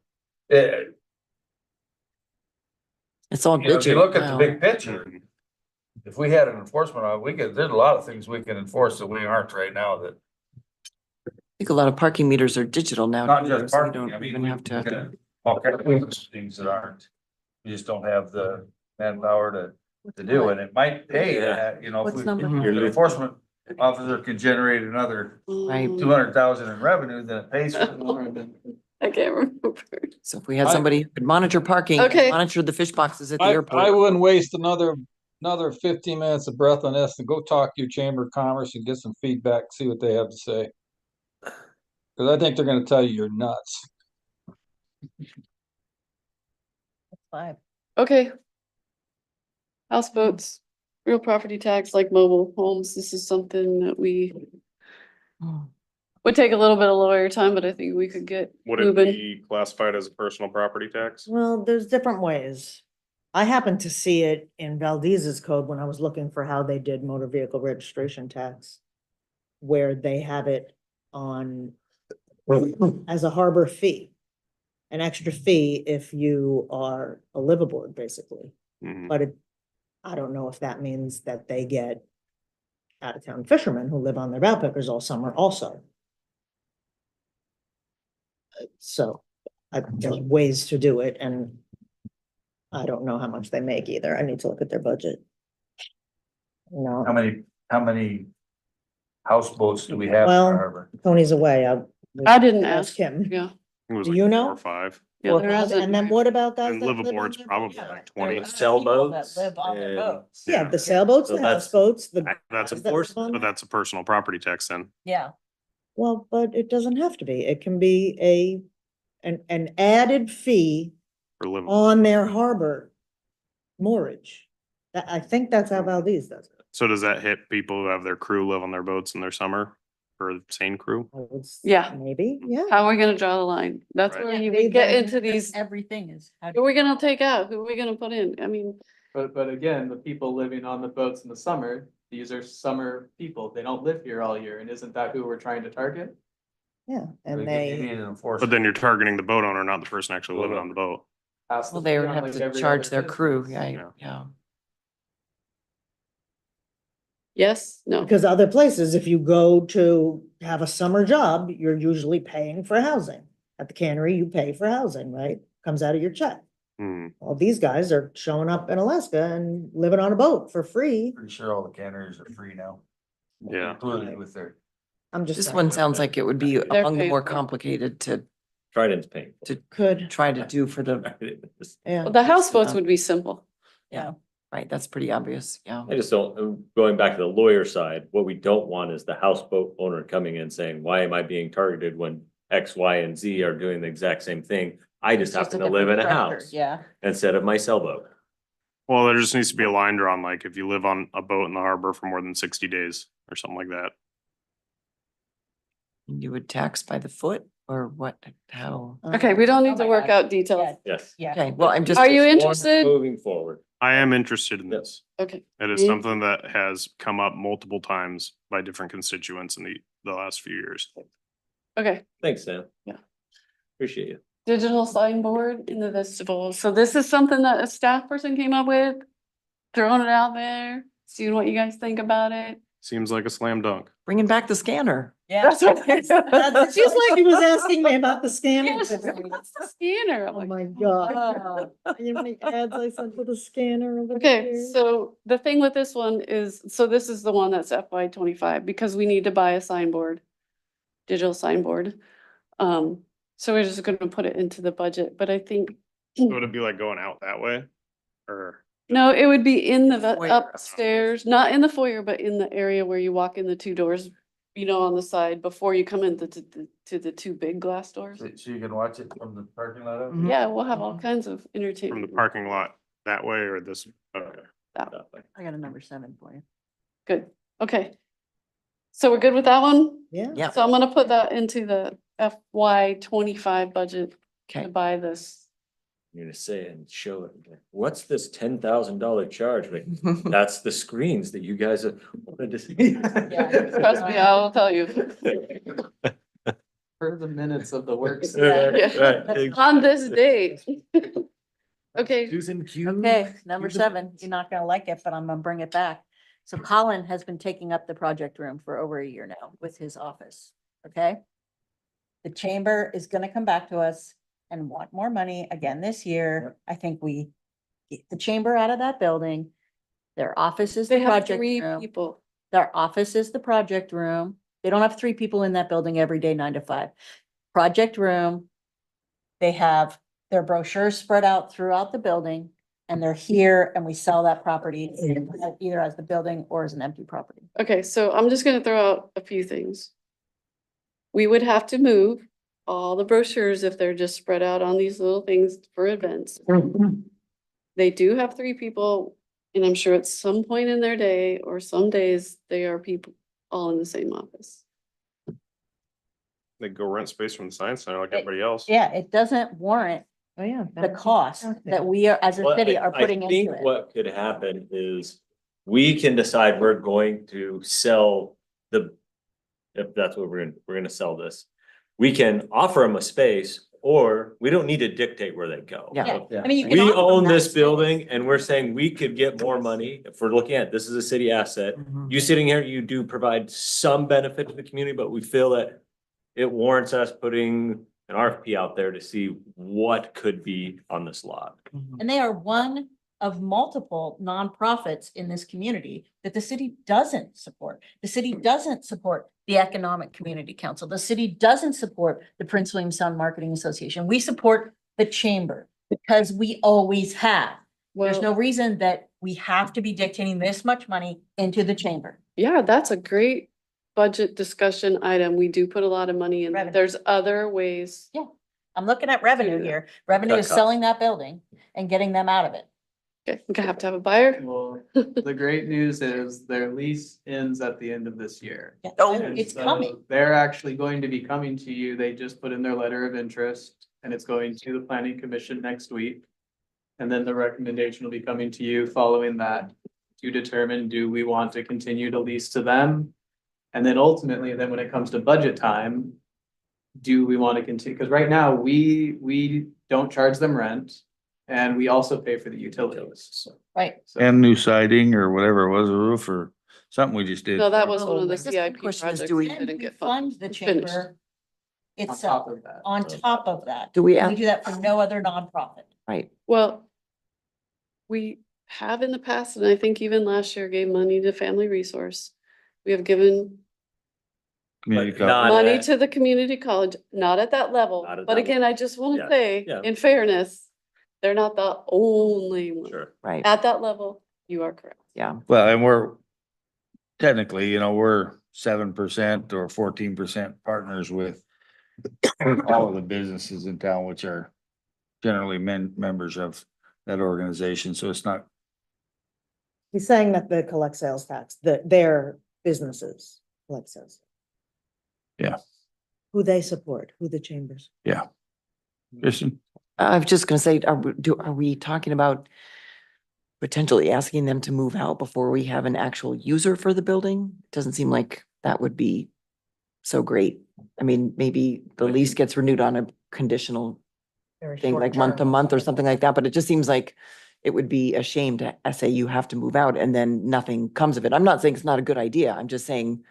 It's all if you digital look at the now. big picture, if we had an enforcement on, there's a lot of things we can enforce that we aren't right now that. I think a lot of parking meters are digital now. Not too, just so we parking, don't I mean, even we have to. can, all kinds of things that aren't. You just don't have the manpower to do it. It might pay, if What's we, number? if the enforcement officer can generate another Right. 200,000 in revenue, then it pays for it. I can't remember. So if we had I- somebody who could monitor parking, and Okay. monitor the fish boxes at the I airport. wouldn't waste another 15 minutes of breath on this and go talk to your Chamber of Commerce and get some feedback, see what they have to say. Cause I think they're gonna tell you you're nuts. Fine. Okay. Houseboats, real property tax like mobile homes. This is something that we would take a little bit of lawyer time, but I think we could get would it moving. be classified as a personal property tax? Well, there's different ways. I happened to see it in Valdez's code when I was looking for how they did motor vehicle registration tax. Where they have it on as a harbor fee. An extra fee if you are a liveaboard, basically. Mhm. But I don't know if that means that they get out of town fishermen who live on their bow pickers all summer also. So there's ways to do it and I don't know how much they make either. I need to look at their budget. No, How many houseboats do we have in Well, the harbor? Tony's away. I didn't ask. him. Yeah. It was Do like you 4 know? or 5. Yeah, there hasn't. And then what about guys And that live on liveaboard's their probably boats? like There 20. are Sailboats people that live on their and- boats. Yeah, the sailboats, So the that's- houseboats, the. That's a guys that live on But that's a personal property tax then. Yeah. Well, but it doesn't have to be. It can be an added fee For living. on their harbor moorage. I think that's how Valdez does it. So does that hit people who have their crew live on their boats in their summer? For the same crew? Yeah. Maybe, yeah. How are we gonna draw the line? That's Right. where Yeah, you they- get they- into these, Everything is. how do who are we gonna take out? Who are we gonna put in? I mean, But again, the people living on the boats in the summer, these are summer people. They don't live here all year. And isn't that who we're trying to target? Yeah, and they, But then you're targeting the boat owner, not the person actually living on the boat. Pass the Well, they fee would on have like to every charge other their crew, business. yeah, yeah. yes, no. because other places, if you go to have a summer job, you're usually paying for housing. At the cannery, you pay for housing, right? Comes out of your check. Hmm. All these guys are showing up in Alaska and living on a boat for free. Pretty sure all the canneries are free now. Yeah. Included with their. I'm just. This saying. one sounds like it would be They're among the paying more for it. complicated to Trident's painful. Could, try to do for the, yeah. Well, the houseboats would be simple. right, that's pretty obvious, yeah. I just don't, going back to the lawyer side, what we don't want is the houseboat owner coming in saying, why am I being targeted when X, Y, and Z are doing the exact same thing? I just It's Mm-hmm. a happen to live in a different structure, house Yeah. instead of my sailboat. Well, there just needs to be a line drawn, like if you live on a boat in the harbor for more than 60 days or something like that. You would tax by the foot or what, how? Okay, we don't Oh need to my work God. out details. Yes. Yeah. Okay, well, I'm just. Are you One interested? Moving forward. I am interested in this. Okay, It is Me? something that has come up multiple times by different constituents in the last few years. okay. Thanks, Sam. Yeah. Appreciate you. Digital signboard in the vestibule. So this is something that a staff person came up with, throwing it out there, seeing what you guys think about it. Seems like a slam dunk. Bringing back the scanner. Yeah. That's what She's like, she was asking me about the scanner. Yeah, she's like, what's the scanner? I'm Oh like, my God. Uh, You know how many ads I sent for the scanner over okay, there? so the thing with this one is, so this is the one that's FY 25 because we need to buy a signboard, digital signboard. So we're just gonna put it into the budget, but I think, Would it be like going out that way? Or, no, it would be in the Foyer. upstairs, not in the foyer, but in the area where you walk in the two doors, you know, on the side before you come into to the two big glass doors. So you can watch it from the parking lot out? Mhm. Yeah, we'll have all kinds of entertainment. from the parking lot that way or this? Okay. That- I got a number 7 for you. Good, okay. So we're good with that one? Yeah. Yeah. So I'm gonna put that into the FY 25 budget to Okay, buy this. You're gonna say it and show it. What's this $10,000 charge? Like, that's the screens that you guys have wanted to see. Trust me, I will tell you. For the minutes of the work. Yeah. Right. On this date. Okay, Susan Q. Okay, number 7, you're not gonna like it, but I'm gonna bring it back. So Colin has been taking up the project room for over a year now with his office, okay? The chamber is gonna come back to us and want more money again this year. I think we get the chamber out of that building. Their office is they the have project 3 room. people. Their office is the project room. They don't have 3 people in that building every day, 9 to 5. Project room. They have their brochures spread out throughout the building and they're here and we sell that property either as the building or as an empty property. Okay, so I'm just gonna throw out a few things. We would have to move all the brochures if they're just spread out on these little things for events. They do have 3 people, and I'm sure at some point in their day or some days, they are people all in the same office. They go rent space from the science center like It- everybody else. Yeah, it doesn't warrant Oh, yeah. the cost that we are, as a Well, city, are I putting think into it. what could happen is we can decide we're going to sell if that's what we're gonna sell this. We can offer them a space or we don't need to dictate where they go. Yeah, Yeah. I mean, you can We offer them own that this space. building and we're saying we could get more money if we're looking at, this is a city asset. Mhm. You sitting here, you do provide some benefit to the community, but we feel that it warrants us putting an RFP out there to see what could be on this lot. Mhm. And they are one of multiple nonprofits in this community that the city doesn't support. The city doesn't support the Economic Community Council. The city doesn't support the Prince William Sound Marketing Association. We support the chamber, because we always have. There's Well, no reason that we have to be dictating this much money into the chamber. yeah, that's a great budget discussion item. We do put a lot of money in. Revenue. There's other ways. I'm looking at revenue Yeah. here. Revenue Cut is selling that building and getting them out of it. Okay, we have to have a buyer. Well, the great news is their lease ends at the end of this year. Yeah, Oh, And it's so coming. They're actually going to be coming to you. They just put in their letter of interest and it's going to the planning commission next week. And then the recommendation will be coming to you following that to determine, do we want to continue to lease to them? And then ultimately, then when it comes to budget time, do we want to continue? Because right now, we don't charge them rent and we also pay for the utilities. Right. So And new siding or whatever it was, a roof or something we just did. No, that was Oh, one of the my CIP question is, projects do we- that And didn't we get fund funded. the It's finished. chamber on top itself, of that. on top of that. Do we, We do that for no other nonprofit. right, Well, we have in the past, and I think even last year gave money to Family Resource. We have given Community But college. not money at- to the community college, not at that level. Not at But that again, I just want Yeah, to say, yeah. in fairness, they're not the only one. Sure. right, At that level, you are correct. yeah. Well, and we're technically, we're 7% or 14% partners with all of the businesses in town, which are generally members of that organization. So it's not, He's saying that they collect sales tax, that their businesses collect sales. Yeah. Who they support, who the chambers. Kristen, I was just gonna say, are we talking about potentially asking them to move out before we have an actual user for the building? Doesn't seem like that would be so great. I mean, maybe the lease gets renewed on a conditional very thing, short like month to term. month or something like that, but it just seems like it would be a shame to say you have to move out and then nothing comes of it. I'm not saying it's not a good idea. I'm just saying,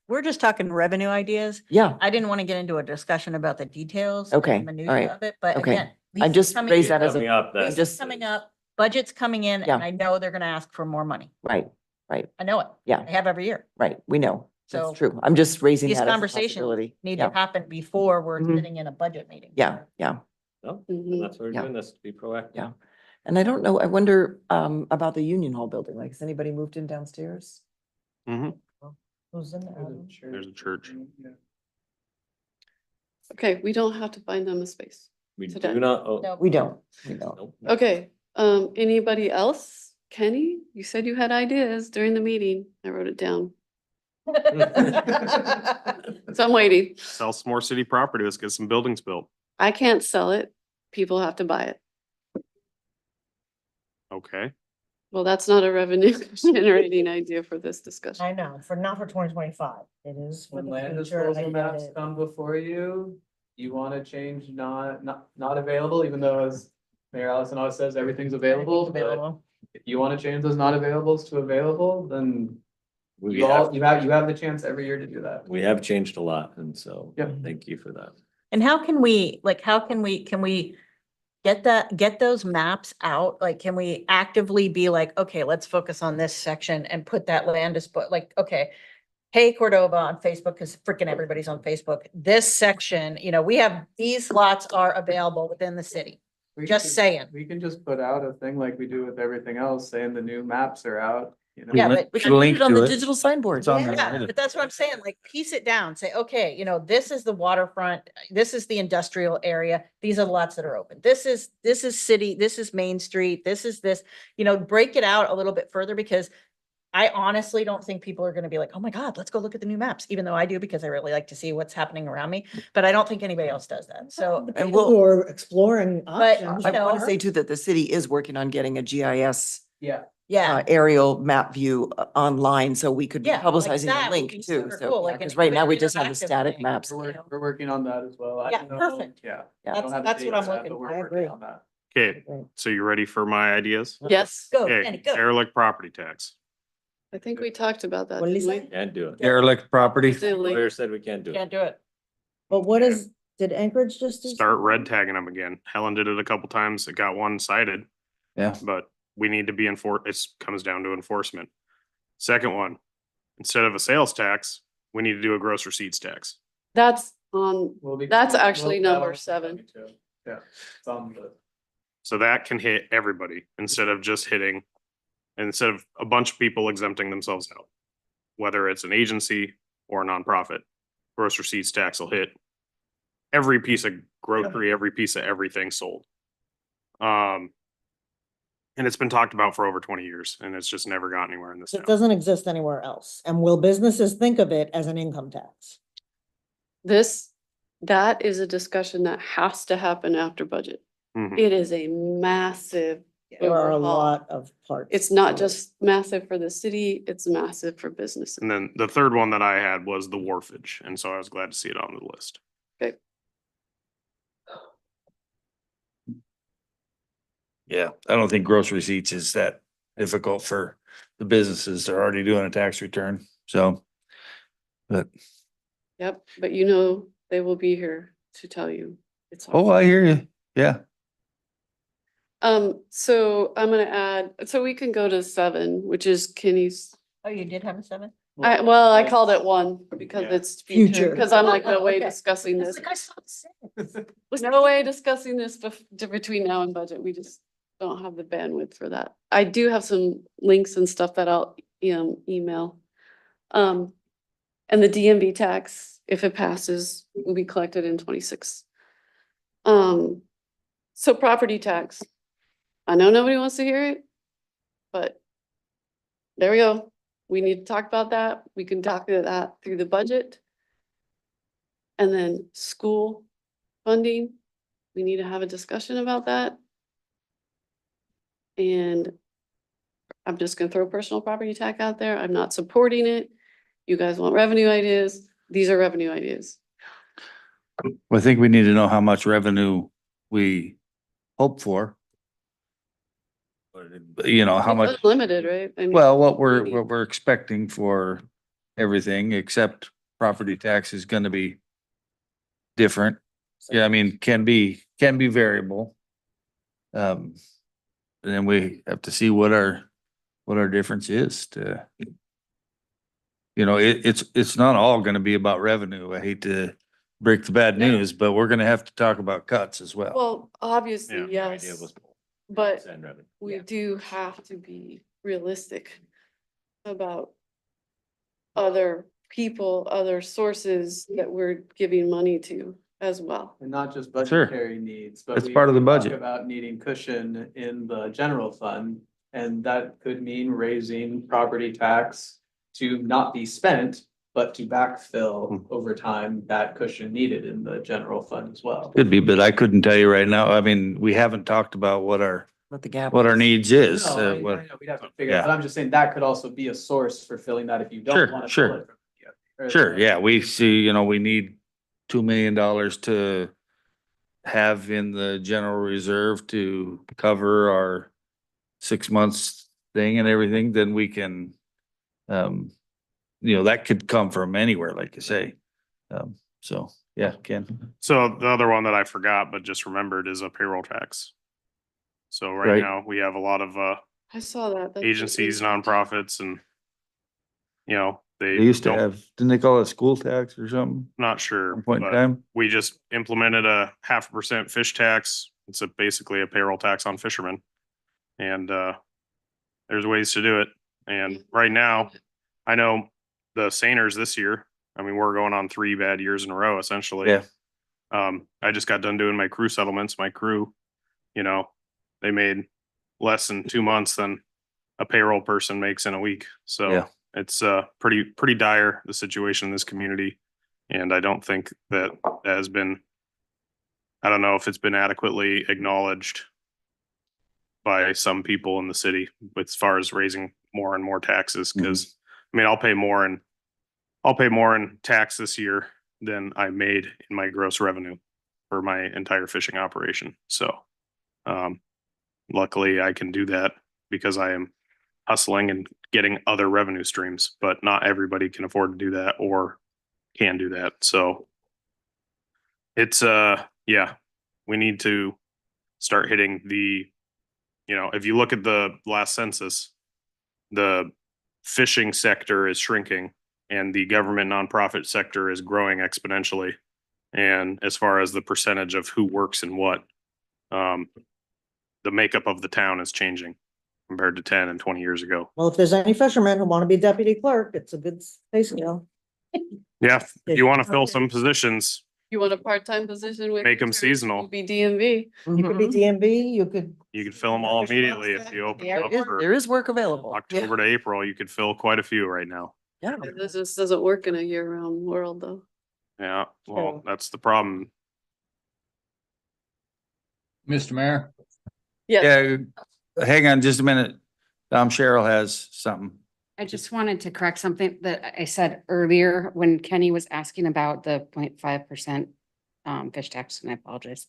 We're just talking revenue ideas. yeah, I didn't want to get into a discussion about the details. Okay, and minutiae all right, of it, but okay. again. I lease is just coming- raised that as Coming a, up, lease that is just- coming up, budget's coming in, Yeah. and I know they're gonna ask for more money. right, I know it. Yeah. I have every year. right, we know. So That's true. I'm just raising These that as a conversations possibility. need Yeah, to happen before we're Mhm. sitting in a budget meeting. yeah, yeah. No, Mhm. and that's what we're Yeah. doing, this to be proactive. Yeah. And I don't know, I wonder about the Union Hall building. Like, has anybody moved in downstairs? Who's in there? There's a church. Yeah. Okay, we don't have to find them a space. We Today. do not, oh. No. We don't, we don't. Nope. Okay, anybody else? Kenny, you said you had ideas during the meeting. I wrote it down. So I'm waiting. Sell some more city property. Let's get some buildings built. I can't sell it. People have to buy it. Okay. Well, that's not a revenue generating idea for this discussion. I know, not for 2025. It is for When the land future. I disposal get maps it. come before you, you wanna change not available, even though as Mayor Allison always says, everything's available, Everything's but available. if you wanna change those not availables to available, then We you have, you have the chance every year to do that. we have changed a lot, and so, Yep. thank you for that. And how can we, can we get those maps out? Like, can we actively be like, okay, let's focus on this section and put that land like, okay. Hey Cordova on Facebook, because freaking everybody's on Facebook. This section, we have, these lots are available within the city. We Just can- saying. We can just put out a thing like we do with everything else, saying the new maps are out, Yeah, Link- but We can put link it on to the it. digital signboard. It's on there. Yeah, but that's what I'm saying, like, piece it down, say, okay, this is the waterfront, this is the industrial area, these are the lots that are open. This is city, this is Main Street, this is this, break it out a little bit further, because I honestly don't think people are gonna be like, oh my God, let's go look at the new maps, even though I do, because I really like to see what's happening around me, but I don't think anybody else does that, so. The And people we'll- who are exploring But, options. I you know, want to say too that the city is working on getting a GIS Yeah, Yeah, aerial map view online, so we could be Yeah, like publicizing that the would link be too. super So, cool, yeah, like an because right now we just have the interactive static thing. maps. we're working on that as well. I Yeah, don't know, perfect. Yeah. Yeah. I don't have a That's date what I'm for that, looking but for. we're I working agree. on that. Okay, Right. so you ready for my ideas? Yes, go, Okay, Kenny, go. derelict property tax. I think we talked about that. What did he didn't we? say? Can't do it. Derelict property. Silly. Lawyer said we can't do it. Can't do it. But did Anchorage just do? Start something? red tagging them again. Helen did it a couple times. It got one cited, Yeah. but we need to be it comes down to enforcement. Second one, instead of a sales tax, we need to do a gross receipts tax. That's on, We'll be- That's actually that'll number be 7. coming too. Yeah. It's on the. So that can hit everybody instead of instead of a bunch of people exempting themselves out. Whether it's an agency or a nonprofit, gross receipts tax will hit every piece of grocery, every piece of everything sold. And it's been talked about for over 20 years and it's just never got anywhere in this It town. doesn't exist anywhere else. And will businesses think of it as an income tax? That is a discussion that has to happen after budget. Mhm. It is a massive There are a overhaul. lot of parts. It's not to it. just massive for the city, it's massive for businesses. And then the third one that I had was the wharfage. And so I was glad to see it on the list. Okay. Yeah, I don't think gross receipts is that difficult for the businesses. They're already doing a tax return, so. But, Yep, but you know, they will be here to tell you. It's hard. oh, I hear you. Yeah. So I'm gonna add, so we can go to 7, which is Kenny's. Oh, you did have a 7? I called it 1 because Yeah. it's future, Future. because I'm like, no way Okay. discussing It's this. like I saw 6. There's no way discussing this between now and budget. We just don't have the bandwidth for that. I do have some links and stuff that I'll email. And the DMV tax, if it passes, will be collected in 26. So property tax. I know nobody wants to hear it, but there we go. We need to talk about that. We can talk through that through the budget. And then school funding, we need to have a discussion about that. And I'm just gonna throw personal property tax out there. I'm not supporting it. You guys want revenue ideas? These are revenue ideas. I think we need to know how much revenue we hope for. You know, how much, It's limited, right? I mean, well, what maybe. we're expecting for everything except property tax is gonna be different. Yeah, I mean, can be variable. And then we have to see what our difference is to. You know, it's not all gonna be about revenue. I hate to break the bad No. news, but we're gonna have to talk about cuts as well. Well, obviously, Yeah, yes, but Send revenue. we do have to be realistic about other people, other sources that we're giving money to as well. And not just Sure. budgetary needs, but That's we part of the talk budget. about needing cushion in the general fund. And that could mean raising property tax to not be spent, but to backfill over time that cushion needed in the general fund as well. Could be, but I couldn't tell you right now. I mean, we haven't talked about what our What needs is. No, I what- know, we'd have to figure, yeah. but I'm just saying that could also be a source for filling that if you Sure, don't want to. sure. Sure, yeah, we see, you know, we need $2 million to have in the general reserve to cover our 6 months thing and everything, then we can, you know, that could come from anywhere, like you say. So, yeah, Ken. So the other one that I forgot, but just remembered is a payroll tax. So right Right. now we have a lot of I saw that. That's agencies, interesting. nonprofits and, you know, They used to don't- have, didn't they call it school tax or something? Not sure, At one point in but time? we just implemented a 0.5% fish tax. It's basically a payroll tax on fishermen. And there's ways to do it. And right now, I know the seiners this year, I mean, we're going on 3 bad years in a row, essentially. Yeah. I just got done doing my crew settlements. My crew, you know, they made less than 2 months than a payroll person makes in a week. So Yeah. it's pretty dire, the situation in this community. And I don't think that has been, I don't know if it's been adequately acknowledged by some people in the city as far as raising more and more taxes. Cause I mean, I'll pay more in tax this year than I made in my gross revenue for my entire fishing operation. So, luckily I can do that because I am hustling and getting other revenue streams, but not everybody can afford to do that or can do that. So it's, yeah, we need to start hitting you know, if you look at the last census, the fishing sector is shrinking and the government nonprofit sector is growing exponentially. And as far as the percentage of who works in what, the makeup of the town is changing compared to 10 and 20 years ago. Well, if there's any fishermen who want to be deputy clerk, it's a good pay scale. Yeah, if you want to fill Okay. some positions, You want a part-time position with? Make 'em insurance, seasonal. you Be DMV. You could be Mhm. DMV, you could. you could fill them all immediately if you open There up is, for there is work available. Yeah. October to April, you could fill quite a few right now. Yeah. This just doesn't work in a year-round world, though. Yeah, well, True. that's the problem. Mr. Mayor, Yes, Yeah, hang on just a minute. Cheryl has something. I just wanted to correct something that I said earlier when Kenny was asking about the 0.5% fish tax, and I apologize.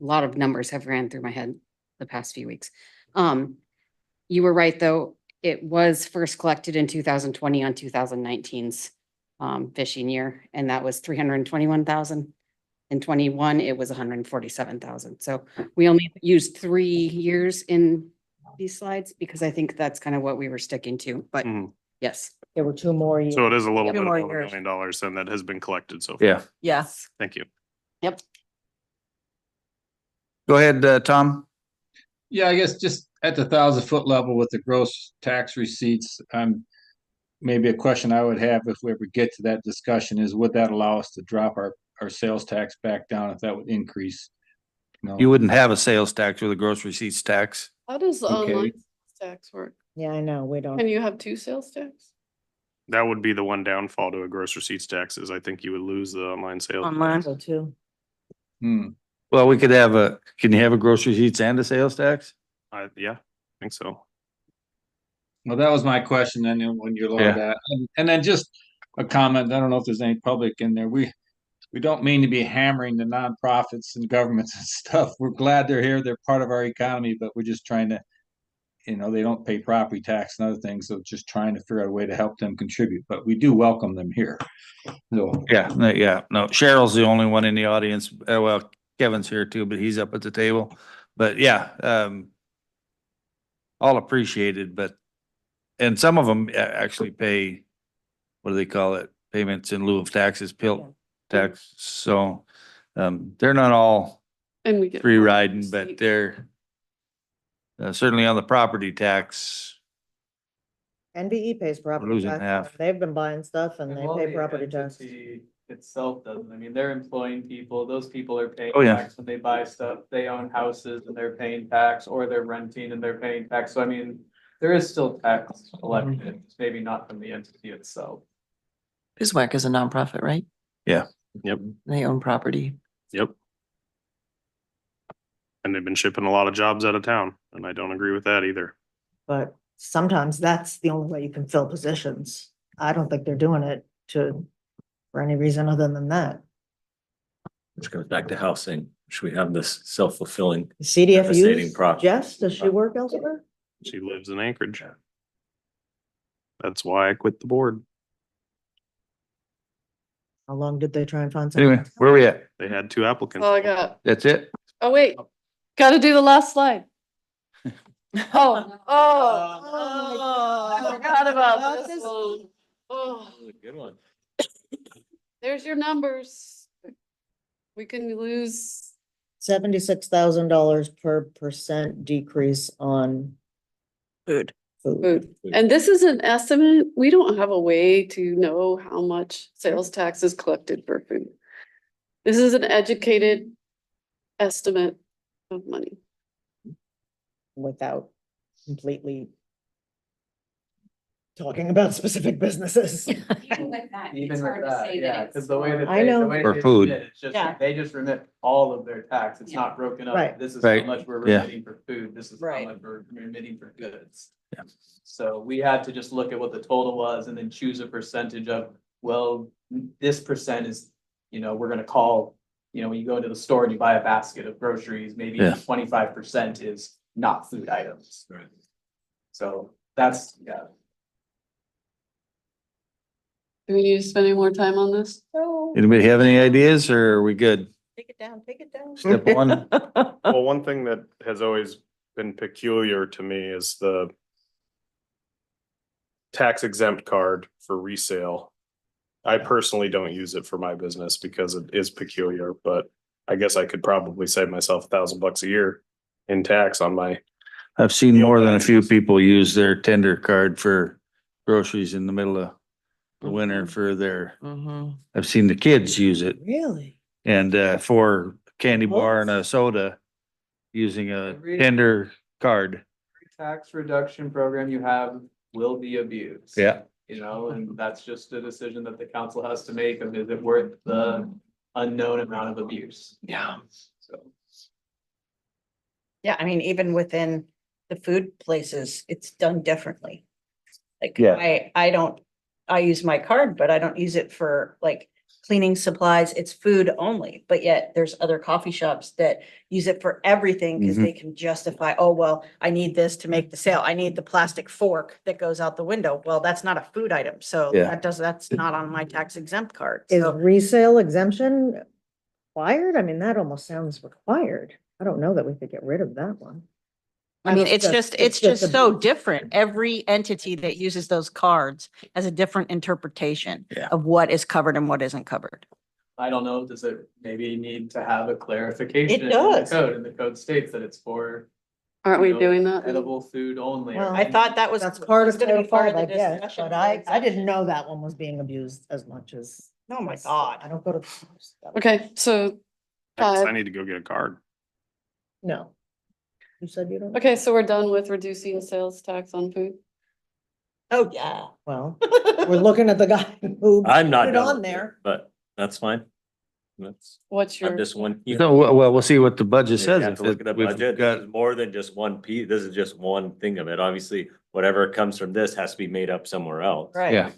A lot of numbers have ran through my head the past few weeks. You were right, though. It was first collected in 2020 on 2019's fishing year, and that was 321,000. In 21, it was 147,000. So we only used 3 years in these slides because I think that's kind of what we were sticking to, but Mhm. yes. There were 2 more. So it is a little Few bit more above $1 years. million then that has been collected so far. Yeah, Yes. Thank you. Yep. go ahead, Tom. yeah, I guess just at the 1,000-foot level with the gross tax receipts, maybe a question I would have if we ever get to that discussion is, would that allow us to drop our sales tax back down if that would increase? You wouldn't have a sales tax with a gross receipts tax. how does the Okay. online sales tax work? Yeah, I know, we don't. Can you have 2 sales tax? That would be the one downfall to a gross receipts taxes. I think you would lose the online sales. Online. So too. Well, we could have can you have a gross receipts and a sales tax? Yeah, I think so. Well, that was my question then when you look at that. And then just a comment, I don't know if there's any public in there. We don't mean to be hammering the nonprofits and governments and stuff. We're glad they're here. They're part of our economy, but we're just trying to, they don't pay property tax and other things. So just trying to figure out a way to help them contribute, but we do welcome them here. So, Yeah, no, Cheryl's the only one in the audience. Well, Kevin's here too, but he's up at the table. But yeah, all appreciated, and some of them actually pay, what do they call it? Payments in lieu of taxes, pill tax. So, they're not all And we get. free riding, but receipt. they're certainly on the property tax. NVE pays property losing tax. half. They've been buying stuff and And they while pay the property tax. entity Itself doesn't, I mean, they're employing people, those people are paying Oh, yeah. tax when they buy stuff, they own houses and they're paying tax, or they're renting and they're paying tax, so I mean. There is still tax collected, it's maybe not from the entity itself. Bismarck is a nonprofit, right? Yep, They own property. yep. And they've been shipping a lot of jobs out of town, and I don't agree with that either. But sometimes that's the only way you can fill positions. I don't think they're doing it for any reason other than that. Which goes back to housing, should we have this self-fulfilling? The CDF Devastating use, prophecy. Jess, does she work elsewhere? She lives in Anchorage. That's why I quit the board. How long did they try and find Anyway, someone? where we at? They had 2 applicants. All I got. That's it? Oh, wait, gotta do the last slide. I forgot about this one. Oh, Good one. there's your numbers. We can lose, $76,000 per percent decrease on Food. food. food. And this is an estimate. We don't have a way to know how much sales tax is collected for food. This is an educated estimate of money. Without completely talking about specific businesses. Even with that, Even it's with hard to that, say yeah, that it's. cause the way that I they, know. the way For they food. remit, it's just, Yeah. they just remit all of their tax, it's Yeah. not broken up. Right. This is Right. how much we're Yeah. remitting for food, this is how Right. much we're remitting for goods. Yeah. So we had to just look at what the total was and then choose a percentage of, well, this percent is, we're gonna call, when you go into the store and you buy a basket of groceries, maybe Yeah. 25% is not food items. Right. So that's, yeah. Do we need to spend any more time on this? No, Anybody have any ideas or are we good? take it down, take it down. Step one? Well, one thing that has always been peculiar to me is the tax exempt card for resale. I personally don't use it for my business because it is peculiar, but I guess I could probably save myself $1,000 a year in tax on my, I've seen Meal more than a few packages. people use their tender card for groceries in the middle of the winter Mhm. for their, Mhm. I've seen the kids use it. Really? And for candy bar and a soda, using a tender card. Tax reduction program you have will be abused. Yeah. You know, and that's just a decision that the council has to make, of is it worth the unknown amount of abuse? Yeah. So. Yeah, I mean, even within the food places, it's done differently. Like, Yeah. I use my card, but I don't use it for like cleaning supplies. It's food only. But yet there's other coffee shops that use it for everything because Mhm. they can justify, oh, well, I need this to make the sale. I need the plastic fork that goes out the window. Well, that's not a food item. So Yeah. that's not on my tax exempt card. Is So resale exemption required? I mean, that almost sounds required. I don't know that we could get rid of that one. I mean, It's it's just a- so different. Every entity that uses those cards has a different interpretation Yeah. of what is covered and what isn't covered. I don't know, does it maybe need to have a clarification? It in the does. Code, and the code states that it's for. Aren't we you know, doing that? Edible food only. or Well, I thought that was. That's part was of gonna Title be part Five, of I the guess, discussion but for I didn't exemption. know that one was being abused as much as. Oh my God. I don't go to. the stores. Okay, so, I Five. need to go get a card. No. You said you don't? okay, so we're done with reducing sales tax on food? Oh, yeah. Well, we're looking at the guy who. I'm not put it done on with it, there. but that's fine. That's, What's your? I'm just one. So, well, we'll see what the budget You says. have If to look it- at the we've budget. got- This is more than just one piece. This is just one thing of it. Obviously, whatever comes from this has to be made up somewhere else. Right. Yeah.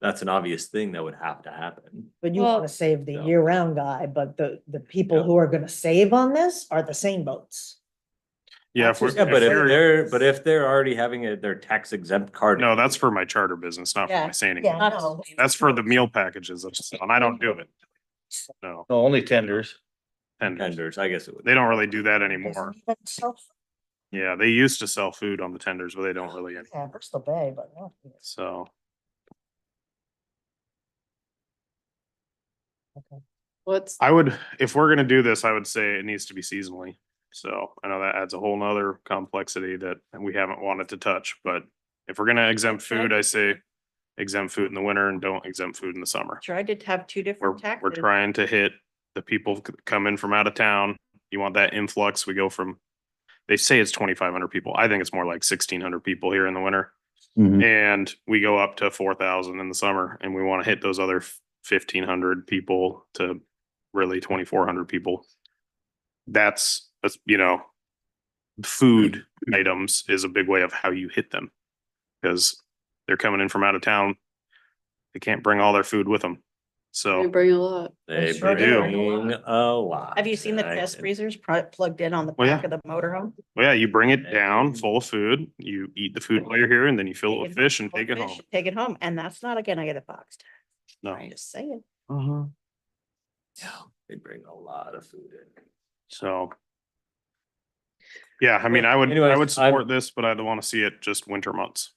That's an obvious thing that would have to happen. But you Well- wanna save the No. year-round guy, but the people Yeah. who are gonna save on this are the same boats. Yeah, if we're, Yeah, but if if you're, they're already having their tax exempt card. no, that's for my charter business, not for Yeah. my sanding. Yeah, Not no. That's for the meal packages, and I don't do it. No, No, only tenders. tenders. Tenders, I guess it would. They don't really do that anymore. Doesn't even sell food. Yeah, they used to sell food on the tenders, but they don't really, Yeah, Bristol Bay, but no. so. What's, I would, if we're gonna do this, I would say it needs to be seasonally. So I know that adds a whole nother complexity that we haven't wanted to touch, but if we're gonna exempt food, I say exempt food in the winter and don't exempt food in the summer. Tried to have two We're, different taxes. we're trying to hit the people coming from out of town. You want that influx, we go from, they say it's 2,500 people. I think it's more like 1,600 people here in the winter. Mhm. And we go up to 4,000 in the summer and we want to hit those other 1,500 people to really 2,400 people. That's, food items is a big way of how you hit them. Because they're coming in from out of town. They can't bring all their food with them. we So, bring a lot. They sure do. bring a lot. Have you seen the I- chest freezers plugged in on the Well, back yeah. of the motorhome? well, yeah, you bring it down full of food, you eat the food while you're here and then you fill it with fish and take it home. Take it home, and that's not gonna get a box tax. No, I'm just saying. Mhm. They bring a lot of food in. so. Yeah, I mean, I would Anyways, support this, but I'd want to see it just winter months.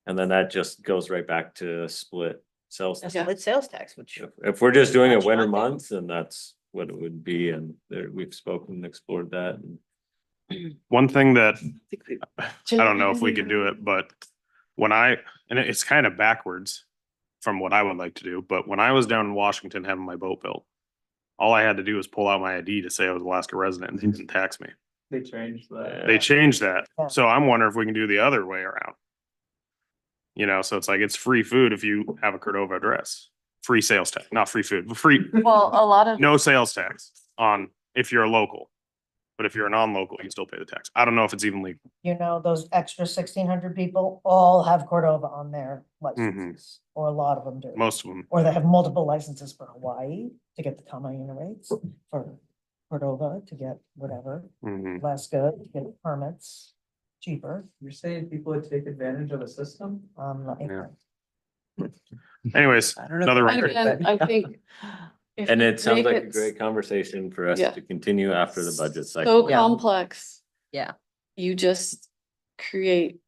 And then that just goes right back to split sales. A tax. split sales tax, which. If we're just doing it Much winter nothing. months, then that's what it would be, and there, we've spoken, explored that. And One thing that think we- I don't know if we could do it, but and it's kind of backwards from what I would like to do, but when I was down in Washington having my boat built, all I had to do was pull out my ID to say I was Alaska resident and they didn't tax me. They changed that. They changed that. Yeah. So I'm wondering if we can do the other way around. So it's like it's free food if you have a Cordova address. Free sales tax, not free food, but free, Well, a lot of, no sales tax on if you're a local. But if you're a non-local, you still pay the tax. I don't know if it's even legal. You know, those extra 1,600 people all have Cordova on their licenses, or a lot of them do. Most of them. Or they have multiple licenses for Hawaii to get the common rates, for Cordova to get whatever, Mhm. Alaska to get permits cheaper. You're saying people would take advantage of a system? Yeah. Anyways, I don't know. another And record. again, I think. if And you it sounds make like a it great conversation for us Yeah. to continue after the budget So cycle. Yeah. complex. Yeah. You just create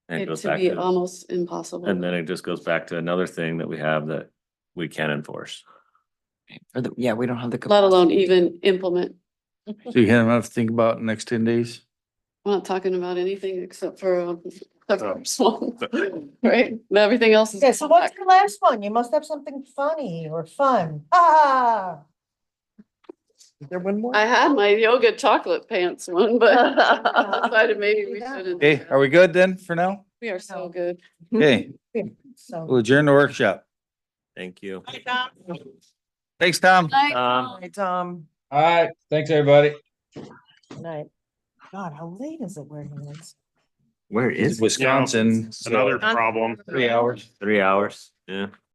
And it it goes to back be to, almost impossible. and then it just goes back to another thing that we have that we can enforce. Or the, yeah, we don't have the. let alone capacity. even implement. So you have enough to think about in the next 10 days? I'm not talking about anything except for the Oh. first one, right? Everything else is. Yeah, so what's your last one? You must have something funny or fun. Ah. Is there one more? I had my yoga chocolate pants one, but I decided maybe we shouldn't. do Okay, that. are we good then for now? We are so good. Okay, So. we'll adjourn the workshop. Thank you. Thanks, Tom. Hi, Tom. All right, thanks, everybody. Good night. God, how late is it where he is? Where is it? Wisconsin. Another so problem. 3 hours. 3 hours, yeah.